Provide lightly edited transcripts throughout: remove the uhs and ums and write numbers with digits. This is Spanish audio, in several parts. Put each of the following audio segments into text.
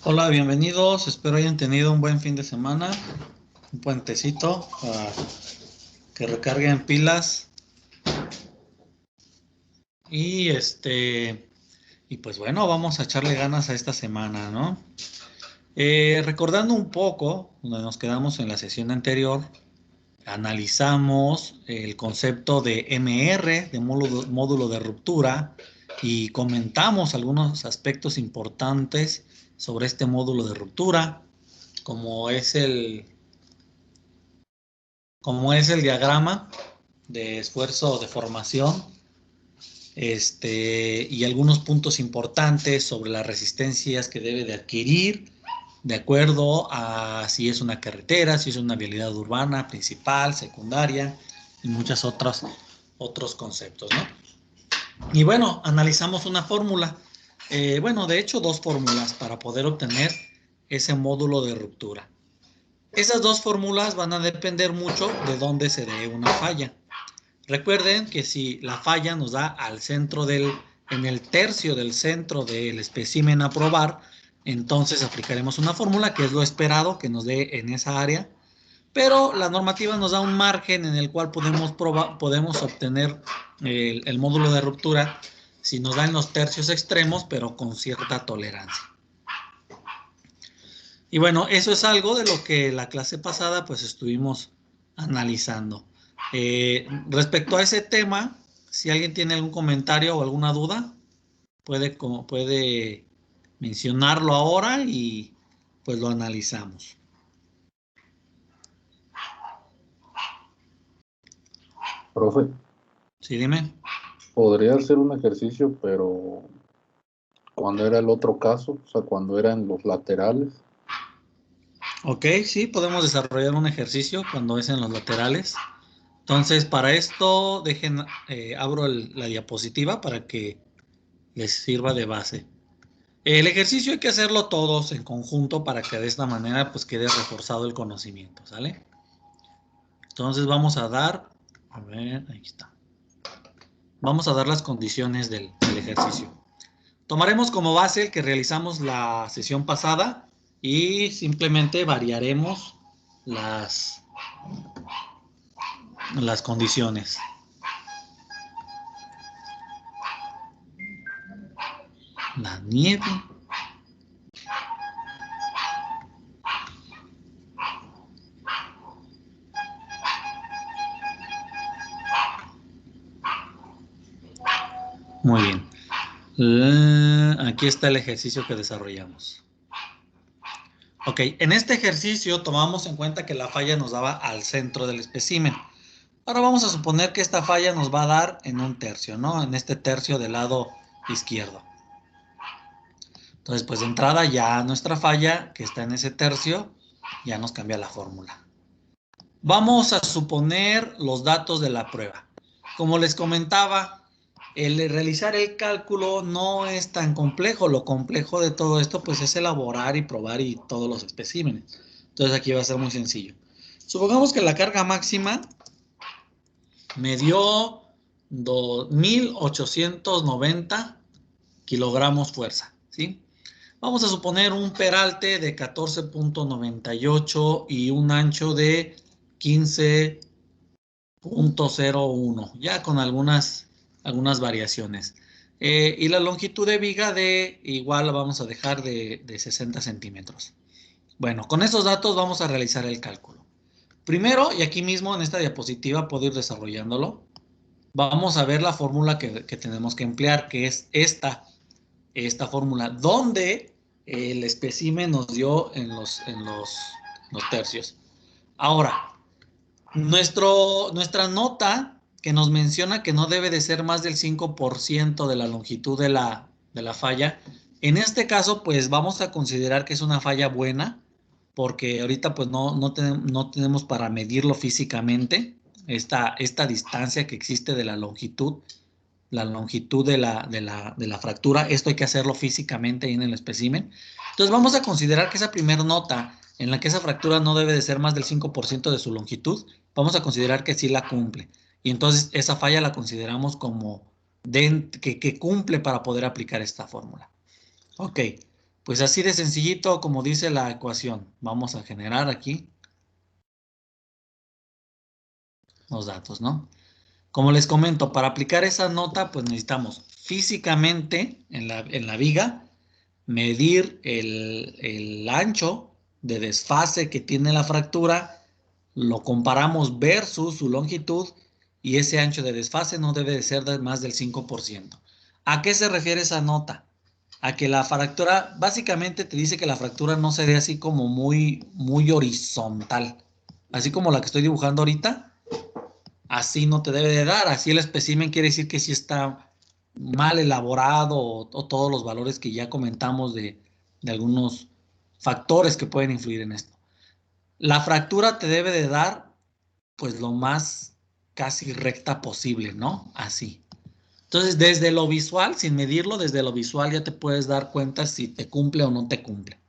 Hola, bienvenidos. Espero hayan tenido un buen fin de semana, un puentecito para que recarguen pilas y y pues bueno, vamos a echarle ganas a esta semana, ¿no? Recordando un poco donde nos quedamos en la sesión anterior, analizamos el concepto de MR, de módulo de ruptura, y comentamos algunos aspectos importantes sobre este módulo de ruptura, como es el diagrama de esfuerzo de formación, y algunos puntos importantes sobre las resistencias que debe de adquirir de acuerdo a si es una carretera, si es una vialidad urbana, principal, secundaria y muchos otros conceptos, ¿no? Y bueno, analizamos una fórmula, bueno, de hecho dos fórmulas para poder obtener ese módulo de ruptura. Esas dos fórmulas van a depender mucho de dónde se dé una falla. Recuerden que si la falla nos da al centro en el tercio del centro del espécimen a probar, entonces aplicaremos una fórmula que es lo esperado que nos dé en esa área, pero la normativa nos da un margen en el cual podemos obtener el módulo de ruptura si nos da en los tercios extremos, pero con cierta tolerancia. Y bueno, eso es algo de lo que la clase pasada pues estuvimos analizando. Respecto a ese tema, si alguien tiene algún comentario o alguna duda, puede mencionarlo ahora y pues lo analizamos. Profe, Sí, dime. podría hacer un ejercicio, pero cuando era el otro caso, o sea, cuando eran los laterales. Ok, sí, podemos desarrollar un ejercicio cuando es en los laterales. Entonces, para esto, abro la diapositiva para que les sirva de base. El ejercicio hay que hacerlo todos en conjunto para que de esta manera pues quede reforzado el conocimiento, ¿sale? Entonces vamos a dar, a ver, ahí está. Vamos a dar las condiciones del ejercicio. Tomaremos como base el que realizamos la sesión pasada y simplemente variaremos las condiciones. La nieve. Muy bien. Aquí está el ejercicio que desarrollamos. Ok, en este ejercicio tomamos en cuenta que la falla nos daba al centro del espécimen. Ahora vamos a suponer que esta falla nos va a dar en un tercio, ¿no? En este tercio del lado izquierdo. Entonces, pues de entrada ya nuestra falla, que está en ese tercio, ya nos cambia la fórmula. Vamos a suponer los datos de la prueba. Como les comentaba, el realizar el cálculo no es tan complejo. Lo complejo de todo esto, pues, es elaborar y probar y todos los especímenes. Entonces aquí va a ser muy sencillo. Supongamos que la carga máxima me dio 2.890 kilogramos fuerza, ¿sí? Vamos a suponer un peralte de 14.98 y un ancho de 15.01, ya con algunas variaciones. Y la longitud de viga de igual la vamos a dejar de 60 centímetros. Bueno, con esos datos vamos a realizar el cálculo. Primero, y aquí mismo en esta diapositiva puedo ir desarrollándolo, vamos a ver la fórmula que tenemos que emplear, que es esta fórmula, donde el espécimen nos dio en los tercios. Ahora, nuestra nota que nos menciona que no debe de ser más del 5% de la longitud de la falla, en este caso pues vamos a considerar que es una falla buena, porque ahorita pues no tenemos para medirlo físicamente, esta distancia que existe de la longitud de la fractura. Esto hay que hacerlo físicamente ahí en el espécimen. Entonces vamos a considerar que esa primera nota en la que esa fractura no debe de ser más del 5% de su longitud, vamos a considerar que sí la cumple. Y entonces esa falla la consideramos como que cumple para poder aplicar esta fórmula. Ok, Pues así de sencillito como dice la ecuación. Vamos a generar aquí los datos, ¿no? Como les comento, para aplicar esa nota, pues necesitamos físicamente en la viga medir el ancho de desfase que tiene la fractura, lo comparamos versus su longitud y ese ancho de desfase no debe de ser de más del 5%. ¿A qué se refiere esa nota? A que la fractura, básicamente te dice que la fractura no se dé así como muy horizontal, así como la que estoy dibujando ahorita. Así no te debe de dar. Así el espécimen quiere decir que sí está mal elaborado o todos los valores que ya comentamos de algunos factores que pueden influir en esto. La fractura te debe de dar pues lo más casi recta posible, ¿no? Así. Entonces, desde lo visual, sin medirlo, desde lo visual ya te puedes dar cuenta si te cumple o no te cumple,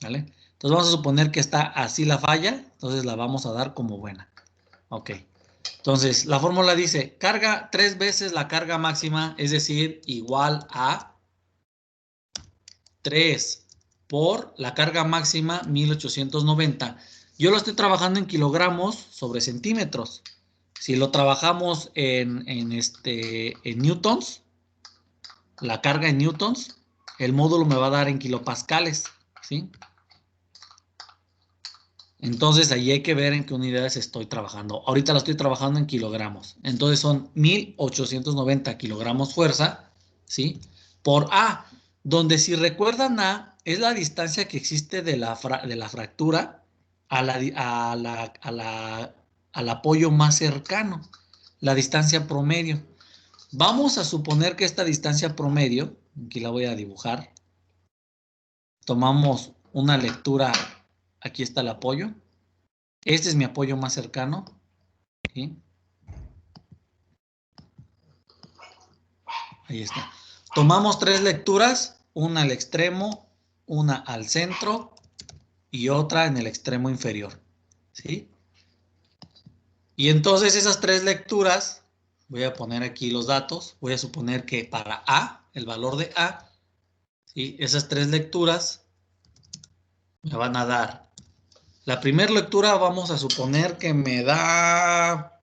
¿vale? Entonces vamos a suponer que está así la falla, entonces la vamos a dar como buena. Ok. Entonces, la fórmula dice, carga 3 veces la carga máxima, es decir, igual a 3 por la carga máxima 1890. Yo lo estoy trabajando en kilogramos sobre centímetros. Si lo trabajamos en newtons, la carga en newtons, el módulo me va a dar en kilopascales, ¿sí? Entonces ahí hay que ver en qué unidades estoy trabajando. Ahorita la estoy trabajando en kilogramos. Entonces son 1890 kilogramos fuerza, ¿sí? Por A, donde si recuerdan A, es la distancia que existe de la fractura al apoyo más cercano, la distancia promedio. Vamos a suponer que esta distancia promedio, aquí la voy a dibujar, tomamos una lectura, aquí está el apoyo. Este es mi apoyo más cercano. ¿Sí? Ahí está. Tomamos 3 lecturas, una al extremo, una al centro y otra en el extremo inferior. ¿Sí? Y entonces esas 3 lecturas, voy a poner aquí los datos, voy a suponer que para A, el valor de A, ¿sí? Esas 3 lecturas me van a dar. La primera lectura vamos a suponer que me da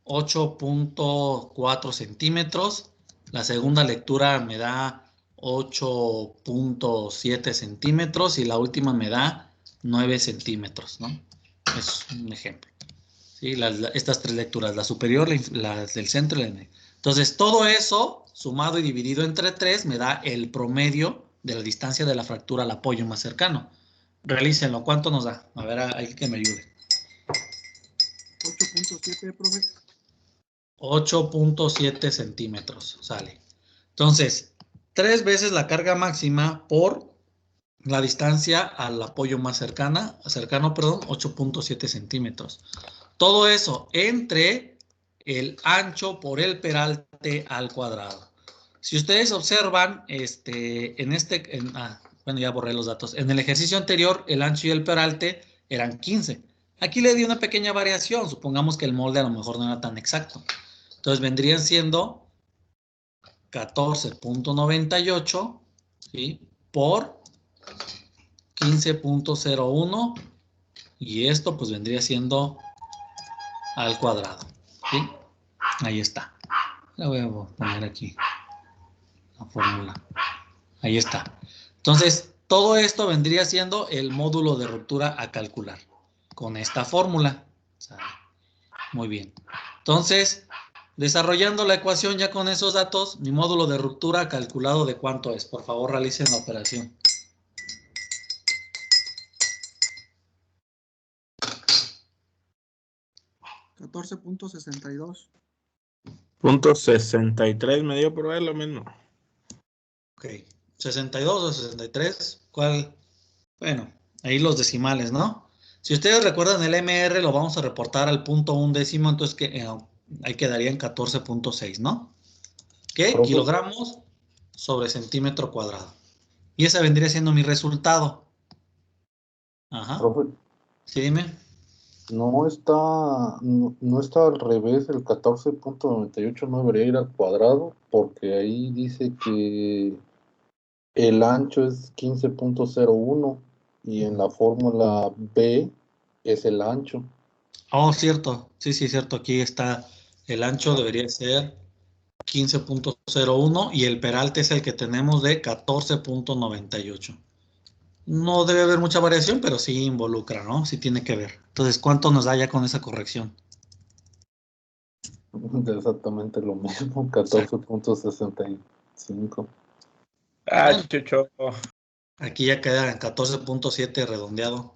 8.4 centímetros. La segunda lectura me da 8.7 centímetros y la última me da 9 centímetros, ¿no? Es un ejemplo. ¿Sí? Estas 3 lecturas, la superior, la del centro y la del medio. Entonces, todo eso sumado y dividido entre 3 me da el promedio de la distancia de la fractura al apoyo más cercano. Realícenlo. ¿Cuánto nos da? A ver, hay que me ayude. 8.7, profe. 8.7 centímetros sale. Entonces, 3 veces la carga máxima por la distancia al apoyo más cercano, 8.7 centímetros. Todo eso entre el ancho por el peralte al cuadrado. Si ustedes observan, bueno, ya borré los datos. En el ejercicio anterior, el ancho y el peralte eran 15. Aquí le di una pequeña variación. Supongamos que el molde a lo mejor no era tan exacto. Entonces vendrían siendo 14.98, ¿sí? Por 15.01 y esto pues vendría siendo al cuadrado, ¿sí? Ahí está. La voy a poner aquí la fórmula. Ahí está. Entonces, todo esto vendría siendo el módulo de ruptura a calcular con esta fórmula. Muy bien. Entonces, desarrollando la ecuación ya con esos datos, mi módulo de ruptura calculado de cuánto es. Por favor, realicen la operación. $14.62. .63 me dio por ver lo mismo. Ok. 62 o 63. ¿Cuál? Bueno, ahí los decimales, ¿no? Si ustedes recuerdan el MR, lo vamos a reportar al punto un décimo, entonces ahí quedaría en 14.6, ¿no? ¿Qué? Profe, Kilogramos sobre centímetro cuadrado. Y ese vendría siendo mi resultado. Ajá. profe, Sí, dime. no está al revés, el 14.98 no debería ir al cuadrado, porque ahí dice que El ancho es 15.01 y en la fórmula B es el ancho. Oh, cierto. Sí, sí, cierto. Aquí está. El ancho debería ser 15.01 y el peralte es el que tenemos de 14.98. No debe haber mucha variación, pero sí involucra, ¿no? Sí tiene que ver. Entonces, ¿cuánto nos da ya con esa corrección? Exactamente lo mismo, Exacto. 14.65. Ah, Bueno, chucho. aquí ya queda en 14.7 redondeado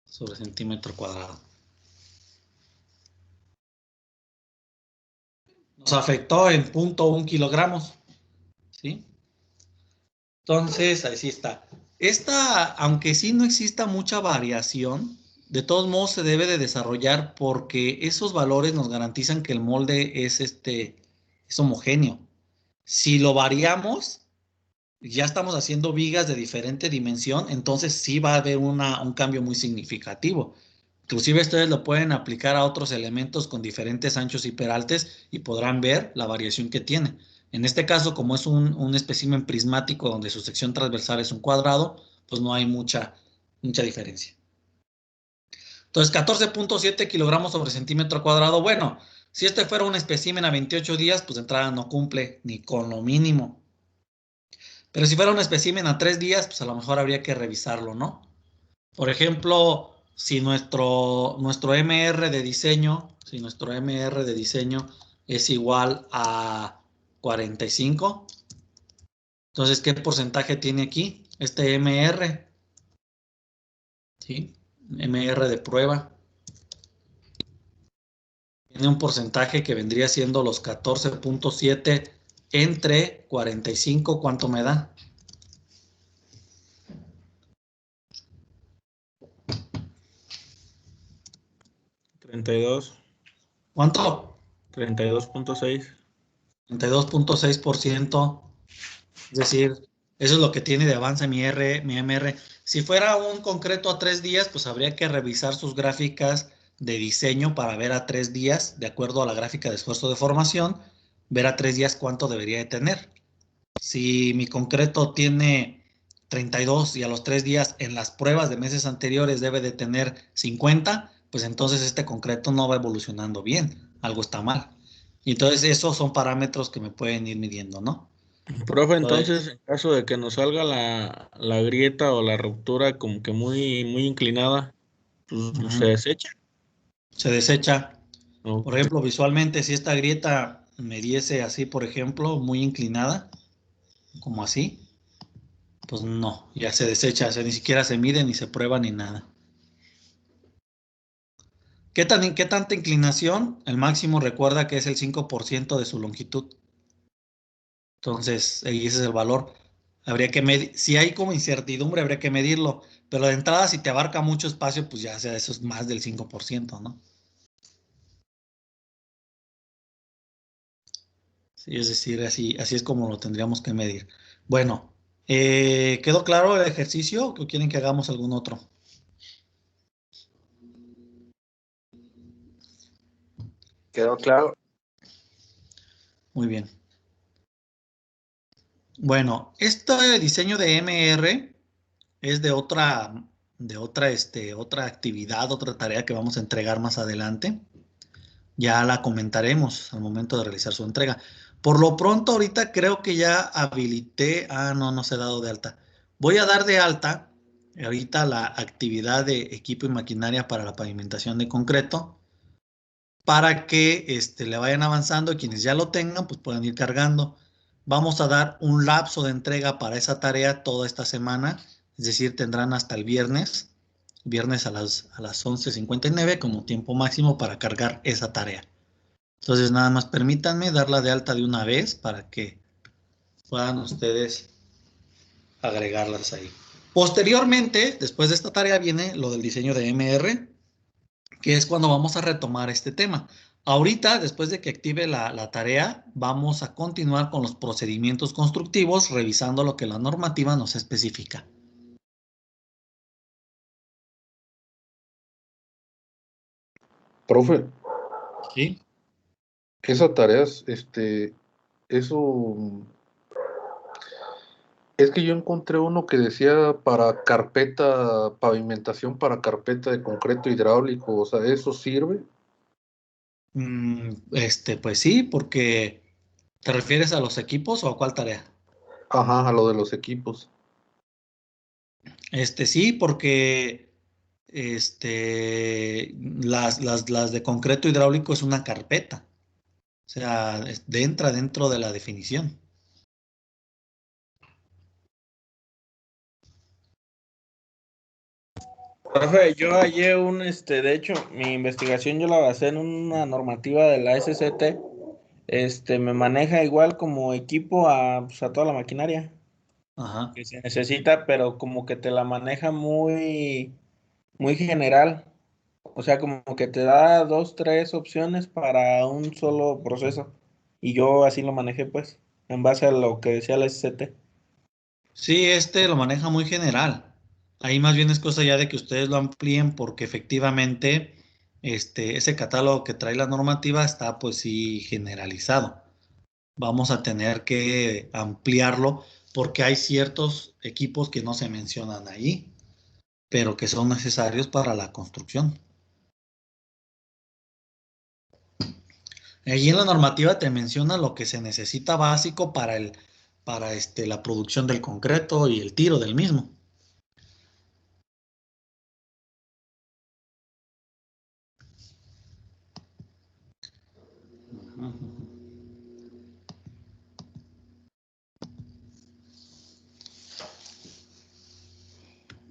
sobre centímetro cuadrado. Nos afectó en 0.1 kilogramos, ¿sí? Entonces, así está. Esta, aunque sí no exista mucha variación, de todos modos se debe de desarrollar porque esos valores nos garantizan que el molde es homogéneo. Si lo variamos, ya estamos haciendo vigas de diferente dimensión, entonces sí va a haber un cambio muy significativo. Inclusive ustedes lo pueden aplicar a otros elementos con diferentes anchos y peraltes y podrán ver la variación que tiene. En este caso, como es un espécimen prismático donde su sección transversal es un cuadrado, pues no hay mucha diferencia. Entonces, 14.7 kilogramos sobre centímetro cuadrado. Bueno, si este fuera un espécimen a 28 días, pues de entrada no cumple ni con lo mínimo. Pero si fuera un espécimen a 3 días, pues a lo mejor habría que revisarlo, ¿no? Por ejemplo, si nuestro MR de diseño, si nuestro MR de diseño es igual a 45, entonces, ¿qué porcentaje tiene aquí? Este MR, ¿sí? MR de prueba. Tiene un porcentaje que vendría siendo los 14.7 entre 45, ¿cuánto me da? 32. ¿Cuánto? 32.6. 32.6%. Es decir, eso es lo que tiene de avance mi MR. Si fuera un concreto a 3 días, pues habría que revisar sus gráficas de diseño para ver a 3 días, de acuerdo a la gráfica de esfuerzo de formación, ver a 3 días cuánto debería de tener. Si mi concreto tiene 32 y a los 3 días en las pruebas de meses anteriores debe de tener 50, pues entonces este concreto no va evolucionando bien, algo está mal. Y entonces esos son parámetros que me pueden ir midiendo, ¿no? Profe, entonces, Entonces, en caso de que nos salga la grieta o la ruptura como que muy, muy inclinada, pues se ujú, desecha. se desecha. Por Ok. ejemplo, visualmente, si esta grieta me diese así, por ejemplo, muy inclinada, como así, pues no, ya se desecha, o sea, ni siquiera se mide, ni se prueba, ni nada. ¿Qué tanta inclinación? El máximo recuerda que es el 5% de su longitud. Entonces, ahí ese es el valor. Habría que medir, si hay como incertidumbre, habría que medirlo, pero de entrada, si te abarca mucho espacio, pues ya sea, eso es más del 5%, ¿no? Sí, es decir, así es como lo tendríamos que medir. Bueno, ¿quedó claro el ejercicio o quieren que hagamos algún otro? ¿Quedó claro? Muy bien. Bueno, este diseño de MR es otra actividad, otra tarea que vamos a entregar más adelante. Ya la comentaremos al momento de realizar su entrega. Por lo pronto, ahorita creo que ya habilité. No se ha dado de alta. Voy a dar de alta ahorita la actividad de equipo y maquinaria para la pavimentación de concreto para que le vayan avanzando y quienes ya lo tengan, pues puedan ir cargando. Vamos a dar un lapso de entrega para esa tarea toda esta semana, es decir, tendrán hasta el viernes a las 11:59 como tiempo máximo para cargar esa tarea. Entonces, nada más permítanme darla de alta de una vez para que puedan ustedes agregarlas ahí. Posteriormente, después de esta tarea, viene lo del diseño de MR, que es cuando vamos a retomar este tema. Ahorita, después de que active la tarea, vamos a continuar con los procedimientos constructivos, revisando lo que la normativa nos especifica. Profe, ¿Sí? esas tareas, eso Es que yo encontré uno que decía para carpeta, pavimentación para carpeta de concreto hidráulico, o sea, ¿eso sirve? Pues sí, porque ¿te refieres a los equipos o a cuál tarea? Ajá, a lo de los equipos. Sí, porque las de concreto hidráulico es una carpeta, o sea, entra dentro de la definición. Profe, yo hallé de hecho, mi investigación yo la basé en una normativa de la SCT. Me maneja igual como equipo pues, a toda la maquinaria Ajá. que se necesita, pero como que te la maneja muy, muy general. O sea, como que te da dos, tres opciones para un solo proceso. Y yo así lo manejé, pues, en base a lo que decía la SCT. Sí, lo maneja muy general. Ahí más bien es cosa ya de que ustedes lo amplíen porque efectivamente ese catálogo que trae la normativa está pues sí generalizado. Vamos a tener que ampliarlo porque hay ciertos equipos que no se mencionan ahí, pero que son necesarios para la construcción. Allí en la normativa te menciona lo que se necesita básico para la producción del concreto y el tiro del mismo.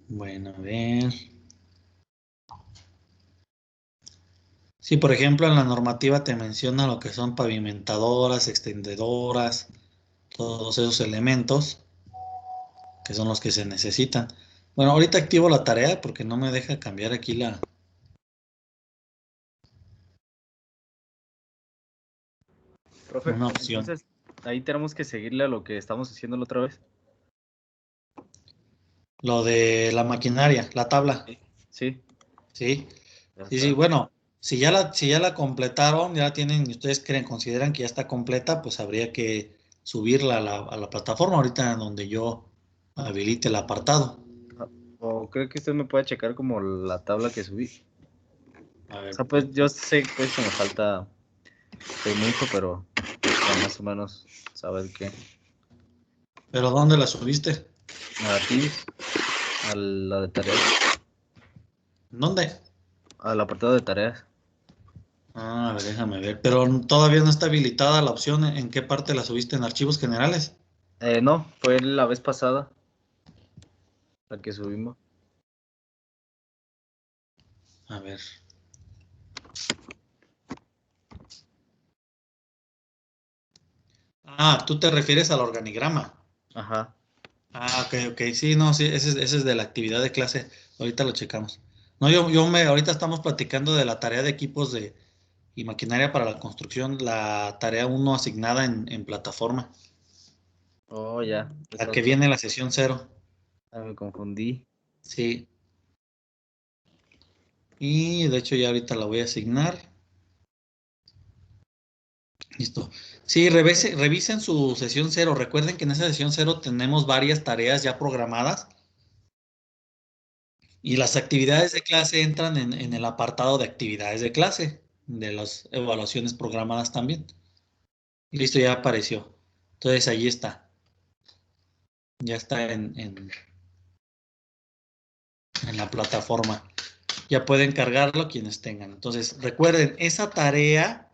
Bueno, a ver. Sí, por ejemplo, en la normativa te menciona lo que son pavimentadoras, extendedoras, todos esos elementos que son los que se necesitan. Bueno, ahorita activo la tarea porque no me deja cambiar aquí Profe, una opción. entonces ahí tenemos que seguirle a lo que estamos haciendo la otra vez. Lo de la maquinaria, la tabla, Sí. Sí, ¿sí? ya Sí, sí, está. bueno, si ya la completaron, ya la tienen y ustedes consideran que ya está completa, pues habría que subirla a la plataforma ahorita en donde yo habilite el apartado. Ah, o creo que usted me puede checar como la tabla que subí. A O ver, sea, pues yo sé pues que me falta mucho, pero ya más o menos saber qué. ¿pero dónde la subiste? A Teams, a la de tareas, ¿Dónde? al apartado de tareas. Ah, a ver, déjame ver. Pero todavía no está habilitada la opción en qué parte la subiste en archivos generales. No, fue la vez pasada la que subimos. A ver. Ah, tú te refieres al organigrama. Ajá. Ah, ok, ok. Sí, no, sí, ese es de la actividad de clase. Ahorita lo checamos. No, ahorita estamos platicando de la tarea de equipos y maquinaria para la construcción, la tarea uno asignada en plataforma, Oh, ya. la que viene en la sesión cero. Me confundí. Sí. Y de hecho ya ahorita la voy a asignar. Listo. Sí, revisen su sesión cero. Recuerden que en esa sesión cero tenemos varias tareas ya programadas y las actividades de clase entran en el apartado de actividades de clase, de las evaluaciones programadas también. Y listo, ya apareció. Entonces ahí está. Ya está en la plataforma. Ya pueden cargarlo quienes tengan. Entonces, recuerden, esa tarea,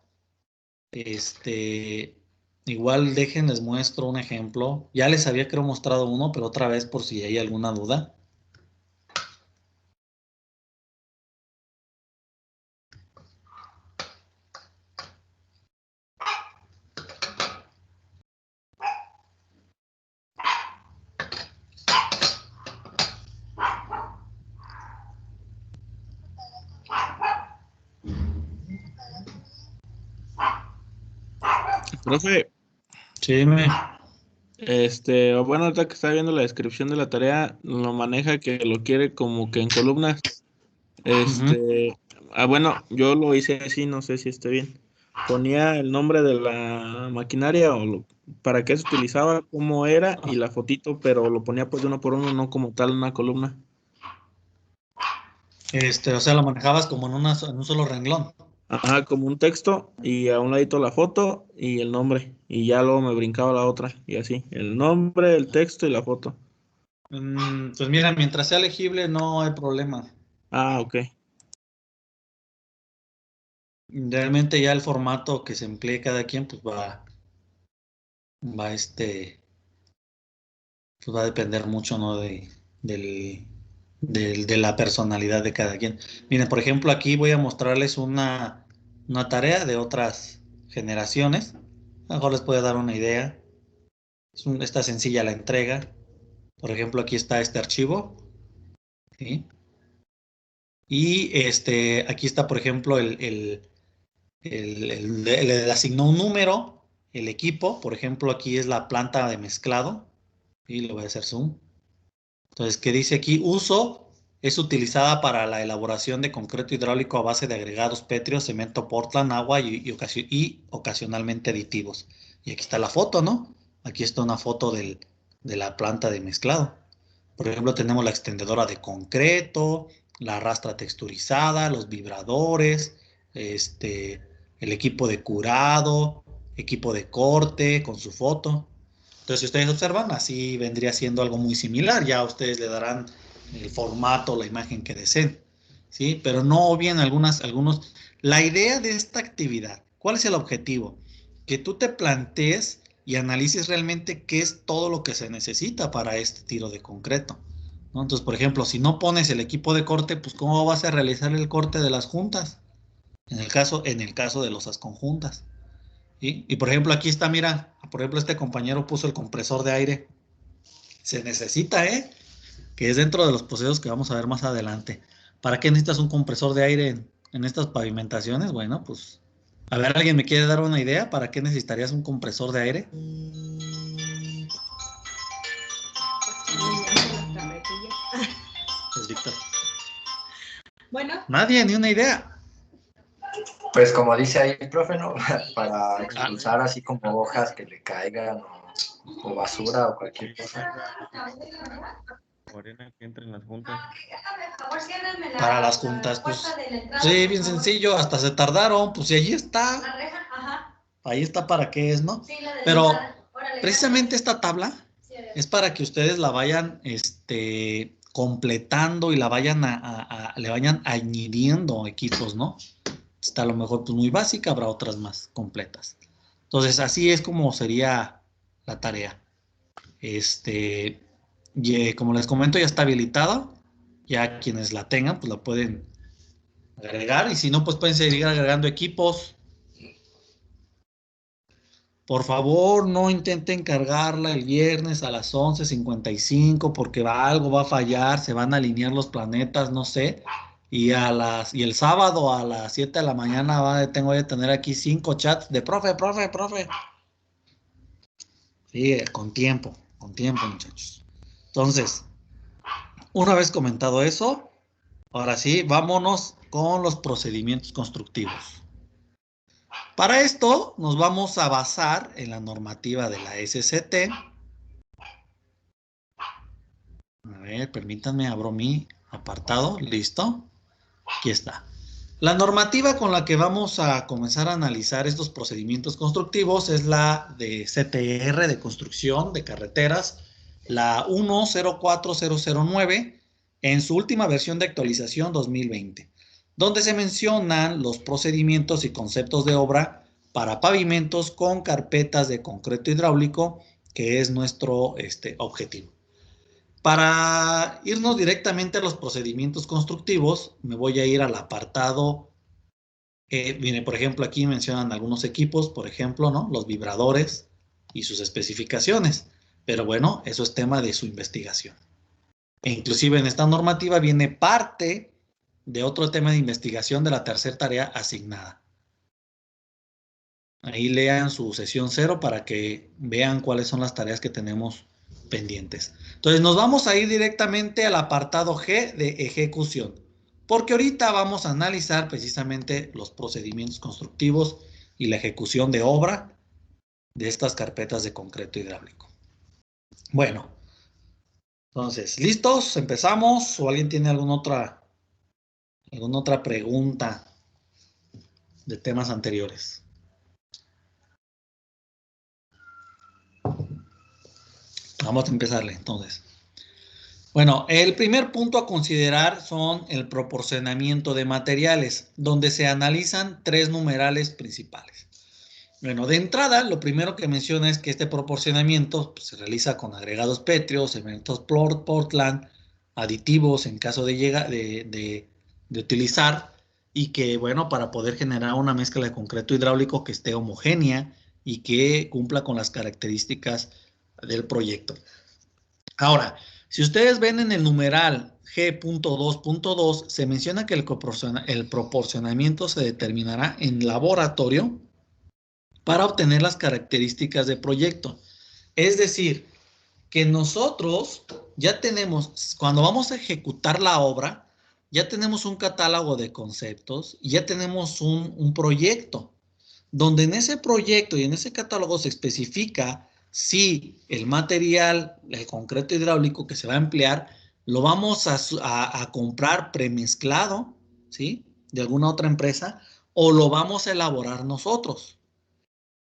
igual déjenles muestro un ejemplo. Ya les había creo mostrado uno, pero otra vez por si hay alguna duda. Profe, Sí, dime. bueno, ahorita que está viendo la descripción de la tarea, lo maneja que lo quiere como que en columnas. Ujú. Bueno, yo lo hice así, no sé si esté bien. ponía el nombre de la maquinaria o para qué se utilizaba, cómo era y la fotito, pero lo ponía pues de uno por uno, no como tal en una columna. O sea, lo manejabas como en un solo renglón. Ajá, como un texto y a un ladito la foto y el nombre. Y ya luego me brincaba la otra y así. El nombre, el texto y la foto. Pues mira, mientras sea legible no hay problema. Ah, ok. Realmente ya el formato que se emplee cada quien, pues va pues va a depender mucho, ¿no? Del, de la personalidad de cada quien. Miren, por ejemplo, aquí voy a mostrarles una tarea de otras generaciones. A lo mejor les puede dar una idea. Está sencilla la entrega. Por ejemplo, aquí está este archivo. ¿Sí? Y aquí está, por ejemplo, le asignó un número, el equipo. Por ejemplo, aquí es la planta de mezclado. Y le voy a hacer zoom. Entonces, ¿qué dice aquí? Uso es utilizada para la elaboración de concreto hidráulico a base de agregados pétreos, cemento Portland, agua y ocasionalmente aditivos. Y aquí está la foto, ¿no? Aquí está una foto de la planta de mezclado. Por ejemplo, tenemos la extendedora de concreto, la rastra texturizada, los vibradores, el equipo de curado, equipo de corte con su foto. Entonces, si ustedes observan, así vendría siendo algo muy similar. Ya ustedes le darán el formato, la imagen que deseen, ¿sí? Pero no bien algunos. La idea de esta actividad, ¿cuál es el objetivo? Que tú te plantees y analices realmente qué es todo lo que se necesita para este tiro de concreto, ¿no? Entonces, por ejemplo, si no pones el equipo de corte, pues ¿cómo vas a realizar el corte de las juntas? En el caso de losas conjuntas. ¿Sí? Y por ejemplo, aquí está, mira, por ejemplo, este compañero puso el compresor de aire. Se necesita, ¿eh? Que es dentro de los procesos que vamos a ver más adelante. ¿Para qué necesitas un compresor de aire en estas pavimentaciones? Bueno, pues, a ver, ¿alguien me quiere dar una idea? ¿Para qué necesitarías un compresor de aire? Pues, Víctor. Bueno. Nadie, ni una idea. Pues como dice ahí el profe, ¿no? Para expulsar así como hojas que le caigan o basura o cualquier cosa. Morena que entra en las juntas. Para las juntas, pues, sí, bien sencillo, hasta se tardaron, pues, y allí está. Ahí está para qué es, ¿no? Pero precisamente esta tabla es para que ustedes la vayan, completando y la vayan le vayan añadiendo equipos, ¿no? Está a lo mejor pues muy básica, habrá otras más completas. Entonces, así es como sería la tarea. Como les comento, ya está habilitada. Ya quienes la tengan, pues la pueden agregar. Y si no, pues pueden seguir agregando equipos. Por favor, no intenten cargarla el viernes a las 11:55 porque algo va a fallar, se van a alinear los planetas, no sé. Y el sábado a las 7 de la mañana tengo que tener aquí 5 chats de profe, profe, profe. Sí, con tiempo, muchachos. Entonces, una vez comentado eso, ahora sí, vámonos con los procedimientos constructivos. Para esto nos vamos a basar en la normativa de la SCT. A ver, permítanme, abro mi apartado, listo. Aquí está. La normativa con la que vamos a comenzar a analizar estos procedimientos constructivos es la de CTR, de construcción de carreteras, la 104009, en su última versión de actualización 2020, donde se mencionan los procedimientos y conceptos de obra para pavimentos con carpetas de concreto hidráulico, que es nuestro objetivo. Para irnos directamente a los procedimientos constructivos, me voy a ir al apartado. Viene, por ejemplo, aquí mencionan algunos equipos, por ejemplo, ¿no? Los vibradores y sus especificaciones. Pero bueno, eso es tema de su investigación. E inclusive en esta normativa viene parte de otro tema de investigación de la tercera tarea asignada. Ahí lean su sesión 0 para que vean cuáles son las tareas que tenemos pendientes. Entonces nos vamos a ir directamente al apartado G de ejecución, porque ahorita vamos a analizar precisamente los procedimientos constructivos y la ejecución de obra de estas carpetas de concreto hidráulico. Bueno, entonces, ¿listos? ¿Empezamos? ¿O alguien tiene alguna otra pregunta de temas anteriores? Vamos a empezarle, entonces. Bueno, el primer punto a considerar son el proporcionamiento de materiales, donde se analizan 3 numerales principales. Bueno, de entrada, lo primero que menciona es que este proporcionamiento pues, se realiza con agregados pétreos, cementos Portland, aditivos en caso de utilizar, y que, bueno, para poder generar una mezcla de concreto hidráulico que esté homogénea y que cumpla con las características del proyecto. Ahora, si ustedes ven en el numeral G.2.2, se menciona que el proporcionamiento se determinará en laboratorio para obtener las características de proyecto. Es decir, que nosotros ya tenemos, cuando vamos a ejecutar la obra, ya tenemos un catálogo de conceptos y ya tenemos un proyecto, donde en ese proyecto y en ese catálogo se especifica si el material, el concreto hidráulico que se va a emplear, lo vamos a comprar premezclado, ¿sí? De alguna otra empresa, o lo vamos a elaborar nosotros.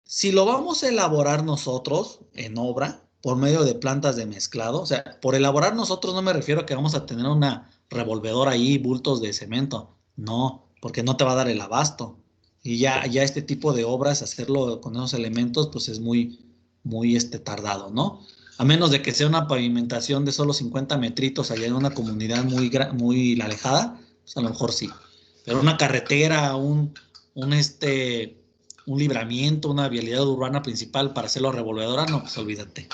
Si lo vamos a elaborar nosotros en obra, por medio de plantas de mezclado, o sea, por elaborar nosotros no me refiero a que vamos a tener una revolvedora ahí, bultos de cemento. No, porque no te va a dar el abasto. Y ya este tipo de obras, hacerlo con esos elementos, pues es muy tardado, ¿no? A menos de que sea una pavimentación de solo 50 metritos allá en una comunidad muy alejada, pues a lo mejor sí. Pero una carretera, un libramiento, una vialidad urbana principal para hacerlo revolvedora, no, pues olvídate.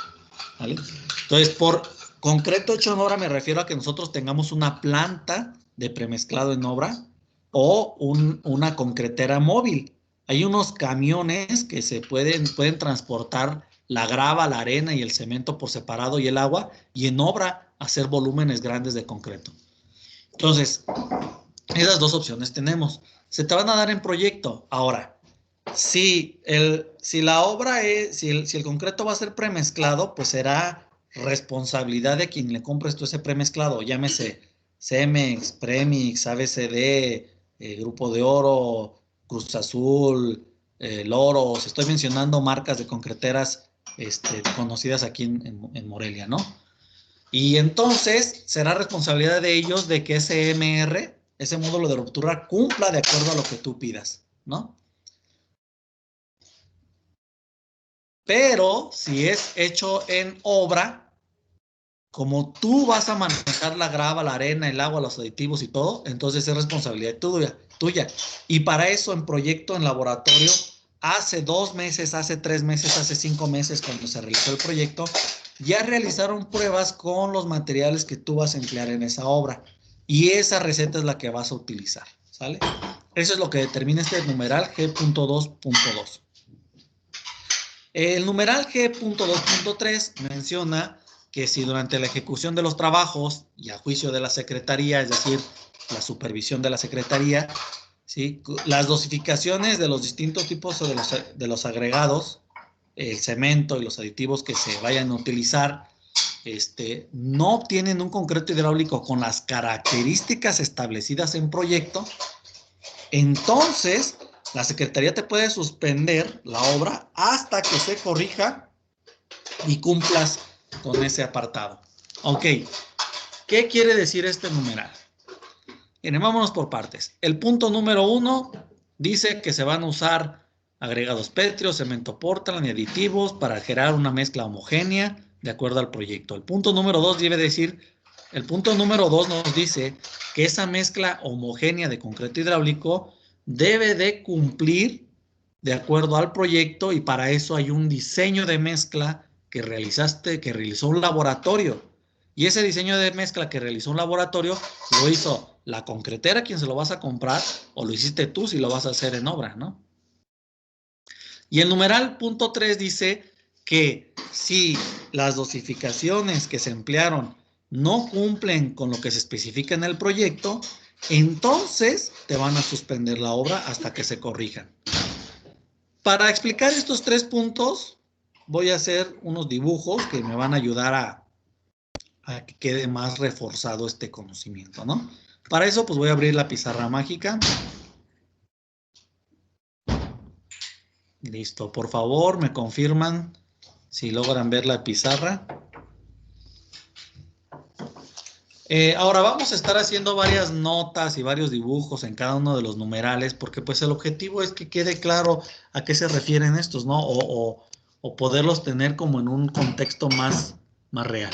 ¿Vale? Entonces, por concreto hecho en obra me refiero a que nosotros tengamos una planta de premezclado en obra o una concretera móvil. Hay unos camiones que pueden transportar la grava, la arena y el cemento por separado y el agua, y en obra hacer volúmenes grandes de concreto. Entonces, esas 2 opciones tenemos. Se te van a dar en proyecto. Ahora, si la obra si el concreto va a ser premezclado, pues será responsabilidad de quien le compres tú ese premezclado, llámese Cemex, Premix, ABCD, Grupo de Oro, Cruz Azul, Loros. Estoy mencionando marcas de concreteras conocidas aquí en Morelia, ¿no? Y entonces será responsabilidad de ellos de que ese MR, ese módulo de ruptura, cumpla de acuerdo a lo que tú pidas, ¿no? Pero si es hecho en obra, como tú vas a manejar la grava, la arena, el agua, los aditivos y todo, entonces es responsabilidad tuya. Y para eso en proyecto, en laboratorio, hace 2 meses, hace 3 meses, hace 5 meses, cuando se realizó el proyecto, ya realizaron pruebas con los materiales que tú vas a emplear en esa obra. Y esa receta es la que vas a utilizar, ¿sale? Eso es lo que determina este numeral G.2.2. El numeral G.2.3 menciona que si durante la ejecución de los trabajos y a juicio de la Secretaría, es decir, la supervisión de la Secretaría, ¿sí? Las dosificaciones de los distintos tipos de los agregados, el cemento y los aditivos que se vayan a utilizar, no obtienen un concreto hidráulico con las características establecidas en proyecto, entonces la Secretaría te puede suspender la obra hasta que se corrija y cumplas con ese apartado. Ok, ¿qué quiere decir este numeral? Bien, vámonos por partes. El punto número 1 dice que se van a usar agregados pétreos, cemento Portland y aditivos para generar una mezcla homogénea de acuerdo al proyecto. El punto número 2 nos dice que esa mezcla homogénea de concreto hidráulico debe de cumplir de acuerdo al proyecto, y para eso hay un diseño de mezcla que realizó un laboratorio. Y ese diseño de mezcla que realizó un laboratorio lo hizo la concretera, quien se lo vas a comprar, o lo hiciste tú si lo vas a hacer en obra, ¿no? Y el numeral punto 3 dice que si las dosificaciones que se emplearon no cumplen con lo que se especifica en el proyecto, entonces te van a suspender la obra hasta que se corrijan. Para explicar estos 3 puntos, voy a hacer unos dibujos que me van a ayudar a que quede más reforzado este conocimiento, ¿no? Para eso, pues voy a abrir la pizarra mágica. Listo, por favor, me confirman si logran ver la pizarra. Ahora vamos a estar haciendo varias notas y varios dibujos en cada uno de los numerales, porque pues el objetivo es que quede claro a qué se refieren estos, ¿no? O poderlos tener como en un contexto más real.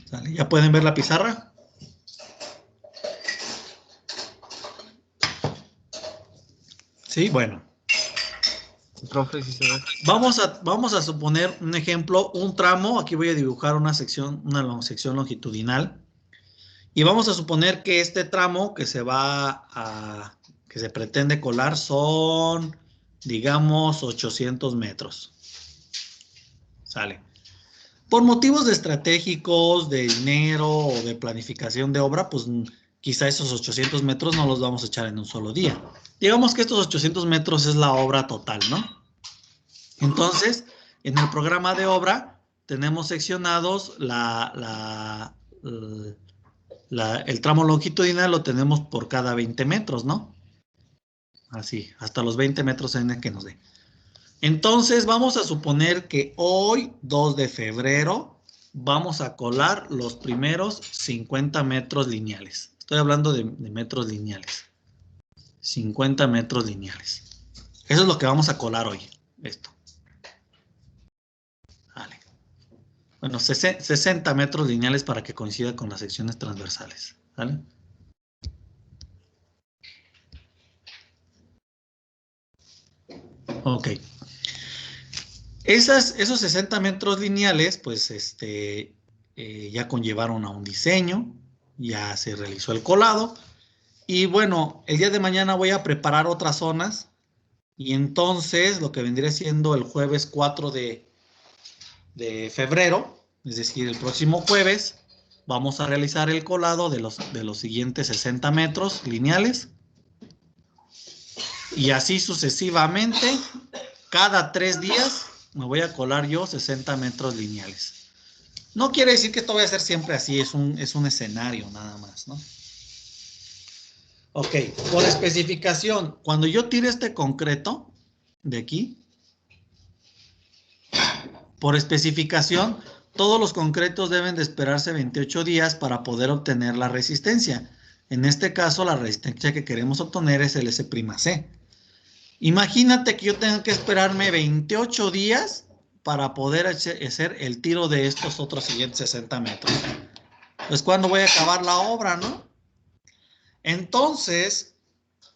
¿Sale? ¿Ya pueden ver la pizarra? Sí, bueno. Profe, sí se ve. Vamos a suponer un ejemplo, un tramo. Aquí voy a dibujar una sección longitudinal. Y vamos a suponer que este tramo que que se pretende colar son, digamos, 800 metros. Sale. Por motivos estratégicos, de dinero o de planificación de obra, pues quizá esos 800 metros no los vamos a echar en un solo día. Digamos que estos 800 metros es la obra total, ¿no? Entonces, en el programa de obra tenemos seccionados el tramo longitudinal lo tenemos por cada 20 metros, ¿no? Así, hasta los 20 metros en el que nos dé. Entonces, vamos a suponer que hoy, 2 de febrero, vamos a colar los primeros 50 metros lineales. Estoy hablando de metros lineales. 50 metros lineales. Eso es lo que vamos a colar hoy. Esto. Vale. Bueno, 60 metros lineales para que coincida con las secciones transversales. ¿Vale? Ok. Esos 60 metros lineales, pues, ya conllevaron a un diseño, ya se realizó el colado, y bueno, el día de mañana voy a preparar otras zonas, y entonces lo que vendría siendo el jueves 4 de febrero, es decir, el próximo jueves, vamos a realizar el colado de los siguientes 60 metros lineales, y así sucesivamente, cada 3 días, me voy a colar yo 60 metros lineales. No quiere decir que esto vaya a ser siempre así, es un escenario nada más, ¿no? Ok, por especificación, cuando yo tire este concreto de aquí, por especificación, todos los concretos deben de esperarse 28 días para poder obtener la resistencia. En este caso, la resistencia que queremos obtener es el S'(C). Imagínate que yo tenga que esperarme 28 días para poder hacer el tiro de estos otros siguientes 60 metros. Pues cuando voy a acabar la obra, ¿no? Entonces,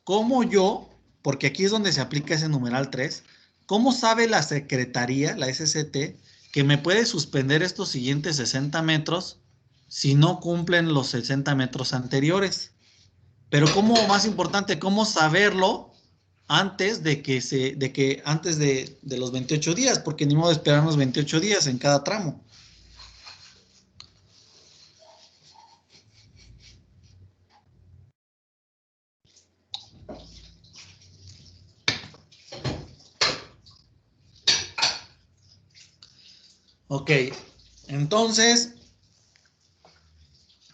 ¿cómo yo, porque aquí es donde se aplica ese numeral 3, cómo sabe la Secretaría, la SCT, que me puede suspender estos siguientes 60 metros si no cumplen los 60 metros anteriores? Pero cómo, más importante, cómo saberlo antes antes de los 28 días, porque ni modo de esperarnos 28 días en cada tramo. Ok, entonces,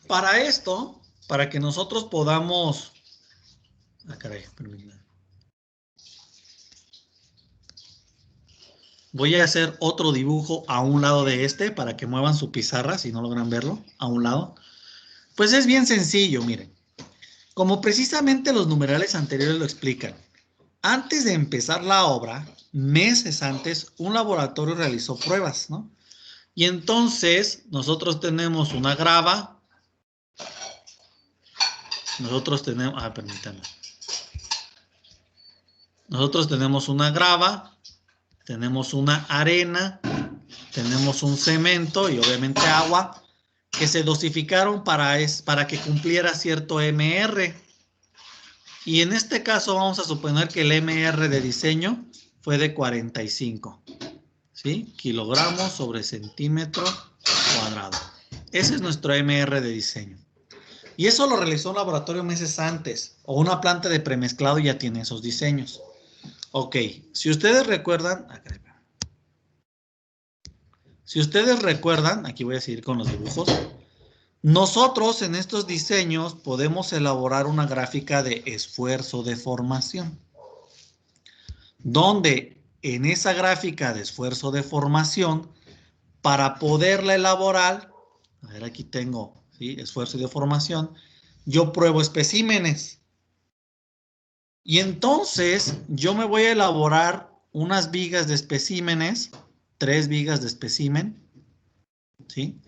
para esto, para que nosotros podamos... Ah, caray, permítanme. Voy a hacer otro dibujo a un lado de este para que muevan su pizarra, si no logran verlo, a un lado. Pues es bien sencillo, miren. Como precisamente los numerales anteriores lo explican, antes de empezar la obra, meses antes, un laboratorio realizó pruebas, ¿no? Y entonces nosotros tenemos una grava. Nosotros tenemos... Ah, permítanme. Nosotros tenemos una grava, tenemos una arena, tenemos un cemento y obviamente agua que se dosificaron para que cumpliera cierto MR. Y en este caso vamos a suponer que el MR de diseño fue de 45, ¿sí? Kilogramos sobre centímetro cuadrado. Ese es nuestro MR de diseño. Y eso lo realizó un laboratorio meses antes, o una planta de premezclado ya tiene esos diseños. Ok, si ustedes recuerdan, aquí voy a seguir con los dibujos. Nosotros en estos diseños podemos elaborar una gráfica de esfuerzo de formación, donde en esa gráfica de esfuerzo de formación, para poderla elaborar, a ver, aquí tengo, ¿sí? Esfuerzo de formación, yo pruebo especímenes. Y entonces yo me voy a elaborar unas vigas de especímenes, 3 vigas de espécimen, ¿sí?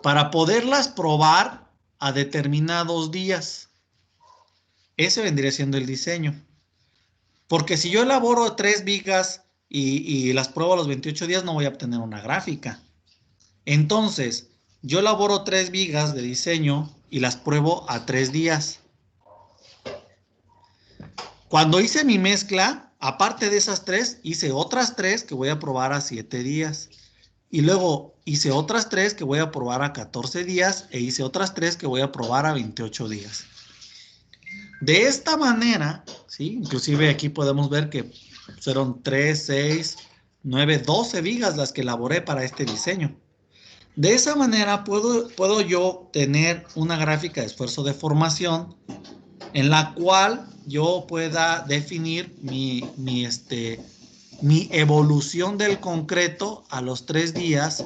Para poderlas probar a determinados días. Ese vendría siendo el diseño. Porque si yo elaboro 3 vigas y las pruebo a los 28 días, no voy a obtener una gráfica. Entonces, yo elaboro 3 vigas de diseño y las pruebo a 3 días. Cuando hice mi mezcla, aparte de esas 3, hice otras 3 que voy a probar a 7 días. Y luego hice otras 3 que voy a probar a 14 días e hice otras 3 que voy a probar a 28 días. De esta manera, ¿sí? Inclusive aquí podemos ver que fueron 3, 6, 9, 12 vigas las que elaboré para este diseño. De esa manera puedo yo tener una gráfica de esfuerzo de formación en la cual yo pueda definir mi evolución del concreto a los 3 días,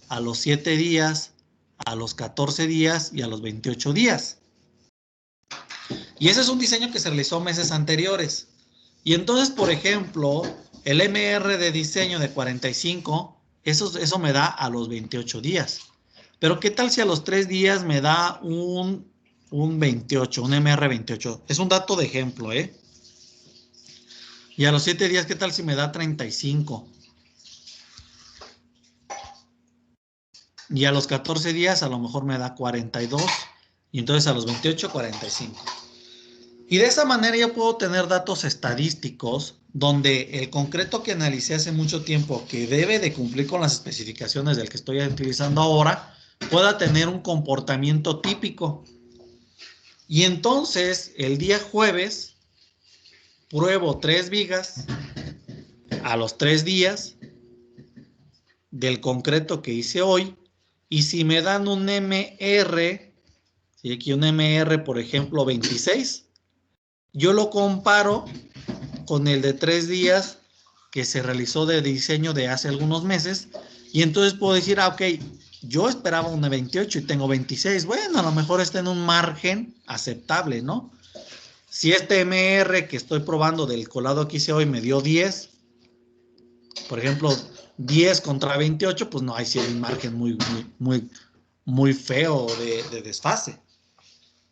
a los 7 días, a los 14 días y a los 28 días. Y ese es un diseño que se realizó meses anteriores. Y entonces, por ejemplo, el MR de diseño de 45, eso me da a los 28 días. Pero ¿qué tal si a los 3 días me da un 28, un MR28? Es un dato de ejemplo, ¿eh? Y a los 7 días, ¿qué tal si me da 35? Y a los 14 días a lo mejor me da 42. Y entonces a los 28, 45. Y de esa manera yo puedo tener datos estadísticos donde el concreto que analicé hace mucho tiempo, que debe de cumplir con las especificaciones del que estoy utilizando ahora, pueda tener un comportamiento típico. Y entonces el día jueves pruebo 3 vigas a los 3 días del concreto que hice hoy. Y si me dan un MR, ¿sí? Aquí un MR, por ejemplo, 26, yo lo comparo con el de 3 días que se realizó de diseño de hace algunos meses. Y entonces puedo decir, ok, yo esperaba un de 28 y tengo 26. Bueno, a lo mejor está en un margen aceptable, ¿no? Si este MR que estoy probando del colado que hice hoy me dio 10, por ejemplo, 10 contra 28, pues no, hay sí un margen muy feo de desfase.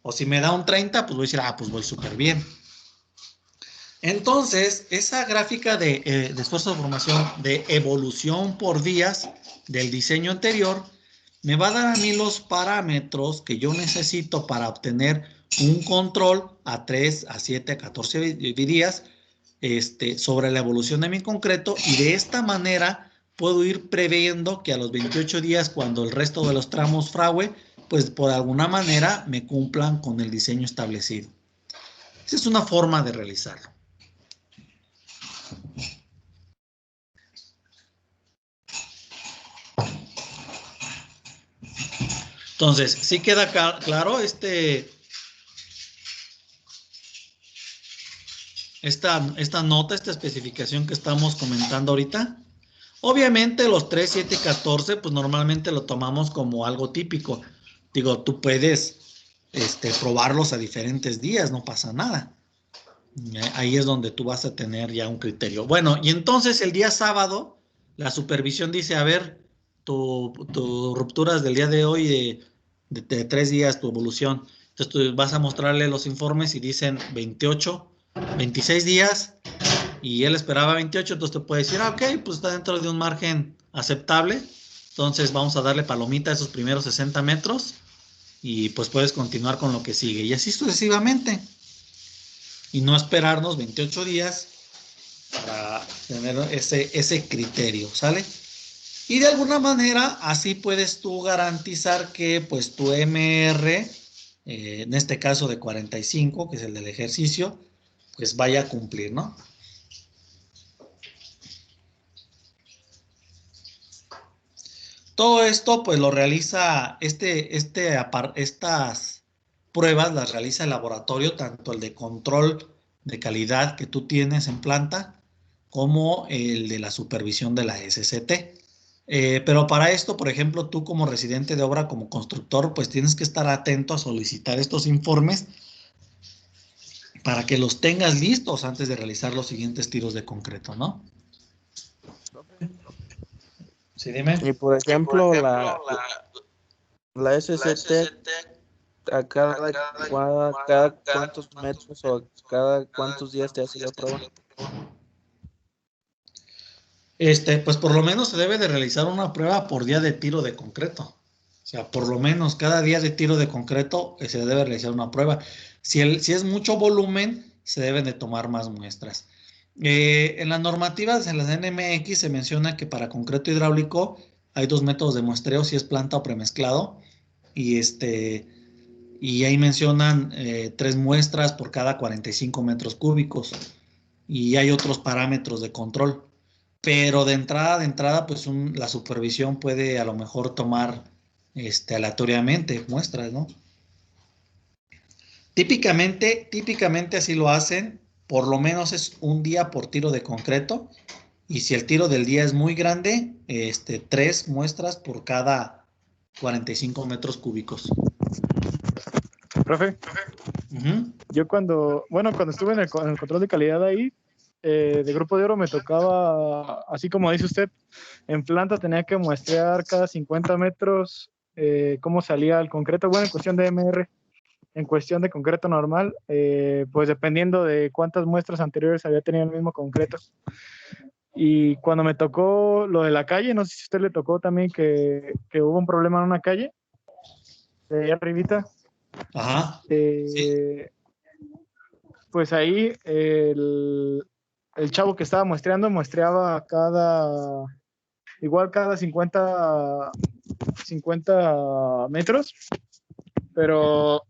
O si me da un 30, pues voy a decir, pues voy súper bien. Entonces, esa gráfica de esfuerzo de formación de evolución por días del diseño anterior me va a dar a mí los parámetros que yo necesito para obtener un control a 3, a 7, a 14 días sobre la evolución de mi concreto, y de esta manera puedo ir previendo que a los 28 días, cuando el resto de los tramos fragüe, pues por alguna manera me cumplan con el diseño establecido. Esa es una forma de realizarlo. Entonces, ¿sí queda claro esta nota, esta especificación que estamos comentando ahorita? Obviamente los 3, 7 y 14, pues normalmente lo tomamos como algo típico. Digo, tú puedes probarlos a diferentes días, no pasa nada. Ahí es donde tú vas a tener ya un criterio. Bueno, y entonces el día sábado, la supervisión dice, a ver, tu rupturas del día de hoy de 3 días, tu evolución. Entonces tú vas a mostrarle los informes y dicen 28, 26 días, y él esperaba 28, entonces te puede decir, ok, pues está dentro de un margen aceptable, entonces vamos a darle palomita a esos primeros 60 metros, y pues puedes continuar con lo que sigue, y así sucesivamente. Y no esperarnos 28 días para tener ese criterio, ¿sale? Y de alguna manera así puedes tú garantizar que pues tu MR, en este caso de 45, que es el del ejercicio, pues vaya a cumplir, ¿no? Todo esto pues lo realiza, estas pruebas las realiza el laboratorio, tanto el de control de calidad que tú tienes en planta, como el de la supervisión de la SCT. Pero para esto, por ejemplo, tú como residente de obra, como constructor, pues tienes que estar atento a solicitar estos informes para que los tengas listos antes de realizar los siguientes tiros de concreto, ¿no? Sí, dime. Y por ejemplo, la SCT, a cada cuántos metros o cada cuántos días te hace la prueba. Pues por lo menos se debe de realizar una prueba por día de tiro de concreto. O sea, por lo menos cada día de tiro de concreto se debe realizar una prueba. Si es mucho volumen, se deben de tomar más muestras. En las normativas, en las NMX, se menciona que para concreto hidráulico hay 2 métodos de muestreo, si es planta o premezclado. Y ahí mencionan 3 muestras por cada 45 metros cúbicos. Y hay otros parámetros de control. Pero de entrada, pues la supervisión puede a lo mejor tomar aleatoriamente muestras, ¿no? Típicamente así lo hacen, por lo menos es un día por tiro de concreto, y si el tiro del día es muy grande, 3 muestras por cada 45 metros cúbicos. Profe, yo cuando estuve en el control de calidad ahí, de Grupo de Oro, me tocaba, así como dice usted, en planta tenía que muestrear cada 50 metros cómo salía el concreto. Bueno, en cuestión de MR, en cuestión de concreto normal, pues dependiendo de cuántas muestras anteriores había tenido el mismo concreto. Y cuando me tocó lo de la calle, no sé si a usted le tocó también que hubo un problema en una calle, de ahí arribita. Ajá. Sí. Pues ahí el chavo que estaba muestreaba cada 50 metros, pero